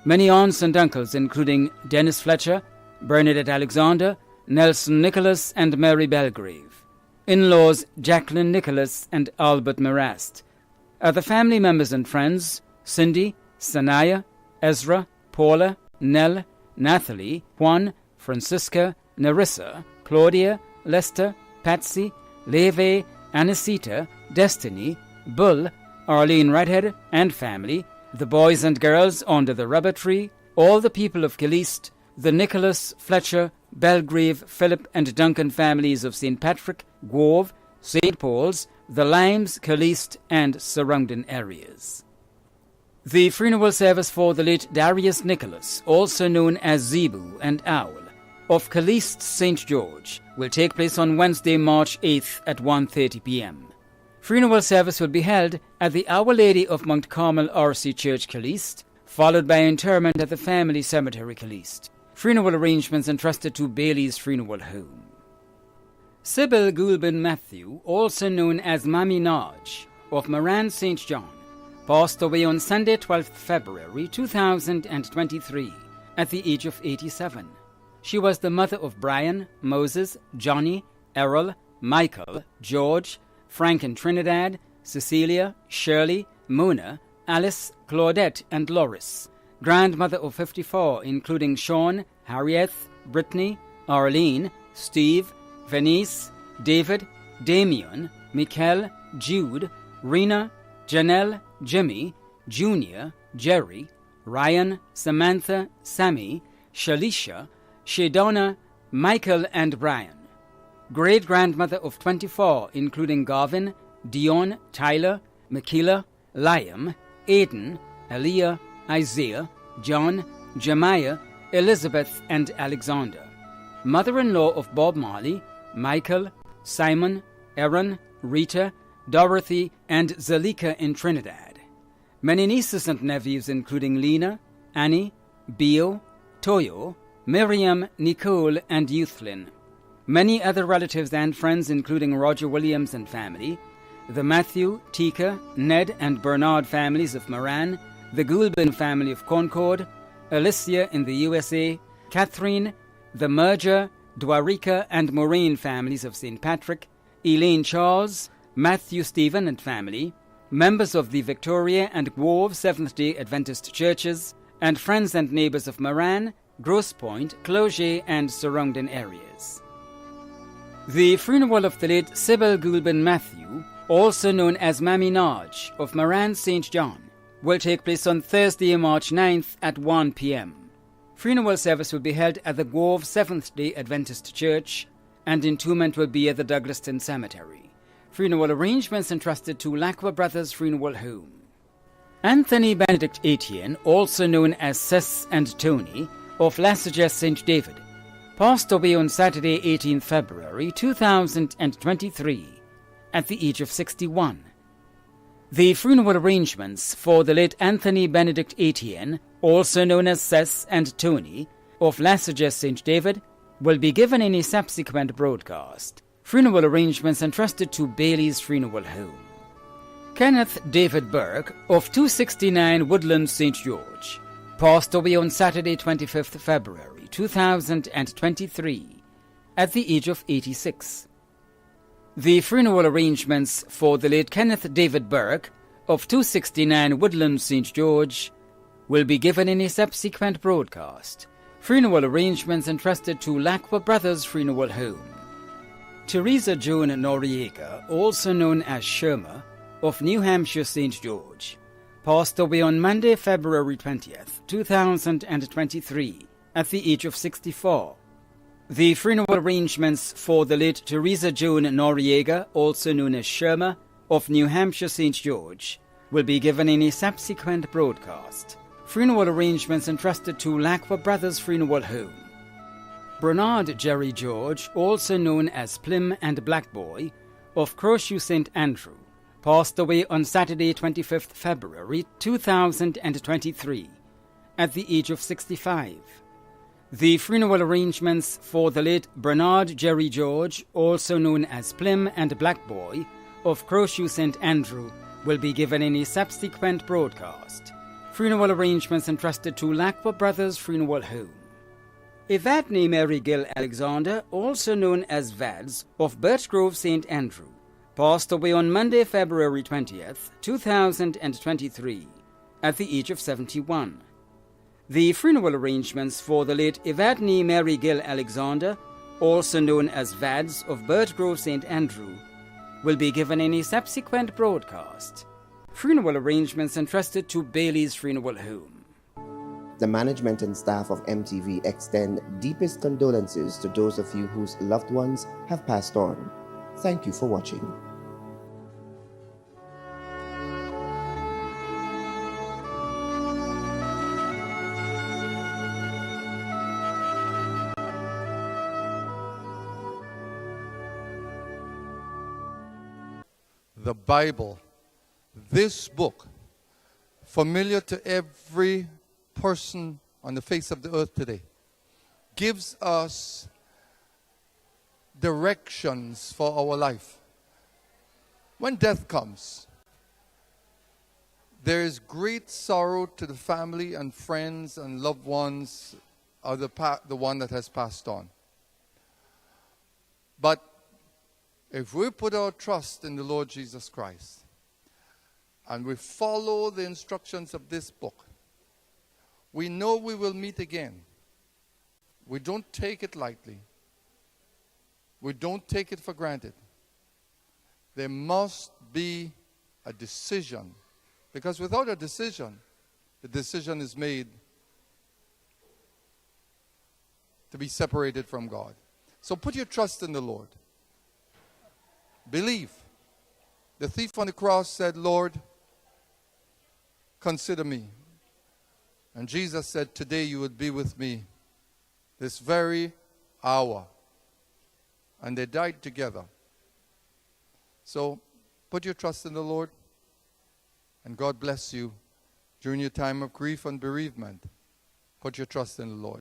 Many aunts and uncles including Dennis Fletcher, Bernadette Alexander, Nelson Nicholas, and Mary Belgrave. In-laws Jacqueline Nicholas and Albert Marast. Other family members and friends, Cindy, Sanaya, Ezra, Paula, Nell, Nathalie, Juan, Francisca, Narissa, Claudia, Lester, Patsy, Leve, Anisita, Destiny, Bull, Arlene Redhead, and family, the boys and girls under the rubber tree, all the people of Caliste, the Nicholas, Fletcher, Belgrave, Philip, and Duncan families of St. Patrick, Grove, St. Paul's, the Limes, Caliste, and surrounding areas. The funeral service for the late Darius Nicholas, also known as Zebu and Owl, of Caliste St. George, will take place on Wednesday, March 8th at 1:30 p.m. Funeral service will be held at the Our Lady of Mount Carmel RC Church, Caliste, followed by interment at the Family Cemetery, Caliste. Funeral arrangements entrusted to Bailey's Funeral Home. Sybil Goulbin Matthew, also known as Mammy Naj, of Moran St. John, passed away on Sunday, 12th February 2023, at the age of 87. She was the mother of Brian, Moses, Johnny, Errol, Michael, George, Frank and Trinidad, Cecilia, Shirley, Mona, Alice, Claudette, and Loris. Grandmother of 54, including Sean, Harriet, Brittany, Arlene, Steve, Venice, David, Damien, Mikel, Jude, Rena, Janelle, Jimmy, Junior, Jerry, Ryan, Samantha, Sammy, Shalisha, Shadonna, Michael, and Brian. Great-grandmother of 24, including Garvin, Dion, Tyler, Makila, Liam, Aiden, Aaliyah, Isaiah, John, Jemiah, Elizabeth, and Alexander. Mother-in-law of Bob Marley, Michael, Simon, Aaron, Rita, Dorothy, and Zalika in Trinidad. Many nieces and nephews including Lena, Annie, Bio, Toyo, Miriam, Nicole, and Youthlin. Many other relatives and friends including Roger Williams and family, the Matthew, Tika, Ned, and Bernard families of Moran, the Goulbin family of Concord, Alicia in the USA, Catherine, the Merger, Dwarika, and Moraine families of St. Patrick, Elaine Charles, Matthew Stephen and family, members of the Victoria and Grove Seventh-day Adventist churches, and friends and neighbors of Moran, Grosse Pointe, Cloget, and surrounding areas. The funeral of the late Sybil Goulbin Matthew, also known as Mammy Naj, of Moran St. John, will take place on Thursday, March 9th at 1 p.m. Funeral service will be held at the Grove Seventh-day Adventist Church, and entombment will be at the Douglaston Cemetery. Funeral arrangements entrusted to Lacqua Brothers Funeral Home. Anthony Benedict Etienne, also known as Sis and Tony, of Lassages St. David, passed away on Saturday, 18 February 2023, at the age of 61. The funeral arrangements for the late Anthony Benedict Etienne, also known as Sis and Tony, of Lassages St. David, will be given in a subsequent broadcast. Funeral arrangements entrusted to Bailey's Funeral Home. Kenneth David Burke, of 269 Woodland St. George, passed away on Saturday, 25th February 2023, at the age of 86. The funeral arrangements for the late Kenneth David Burke, of 269 Woodland St. George, will be given in a subsequent broadcast. Funeral arrangements entrusted to Lacqua Brothers Funeral Home. Teresa Joan Noriega, also known as Sherma, of New Hampshire St. George, passed away on Monday, February 20th, 2023, at the age of 64. The funeral arrangements for the late Teresa Joan Noriega, also known as Sherma, of New Hampshire St. George, will be given in a subsequent broadcast. Funeral arrangements entrusted to Lacqua Brothers Funeral Home. Bernard Jerry George, also known as Plim and Black Boy, of Croshew St. Andrew, passed away on Saturday, 25th February 2023, at the age of 65. The funeral arrangements for the late Bernard Jerry George, also known as Plim and Black Boy, of Croshew St. Andrew, will be given in a subsequent broadcast. Funeral arrangements entrusted to Lacqua Brothers Funeral Home. Evadne Mary Gill Alexander, also known as Vads, of Birch Grove St. Andrew, passed away on Monday, February 20th, 2023, at the age of 71. The funeral arrangements for the late Evadne Mary Gill Alexander, also known as Vads of Birch Grove St. Andrew, will be given in a subsequent broadcast. Funeral arrangements entrusted to Bailey's Funeral Home. The management and staff of MTV extend deepest condolences to those of you whose loved ones have passed on. Thank you for watching. the Bible, this book, familiar to every person on the face of the earth today, gives us directions for our life. When death comes, there is great sorrow to the family and friends and loved ones of the one that has passed on. But if we put our trust in the Lord Jesus Christ and we follow the instructions of this book, we know we will meet again. We don't take it lightly. We don't take it for granted. There must be a decision, because without a decision, the decision is made to be separated from God. So put your trust in the Lord. Believe. The thief on the cross said, Lord, consider me. And Jesus said, today you would be with me this very hour. And they died together. So put your trust in the Lord, and God bless you during your time of grief and bereavement. Put your trust in the Lord.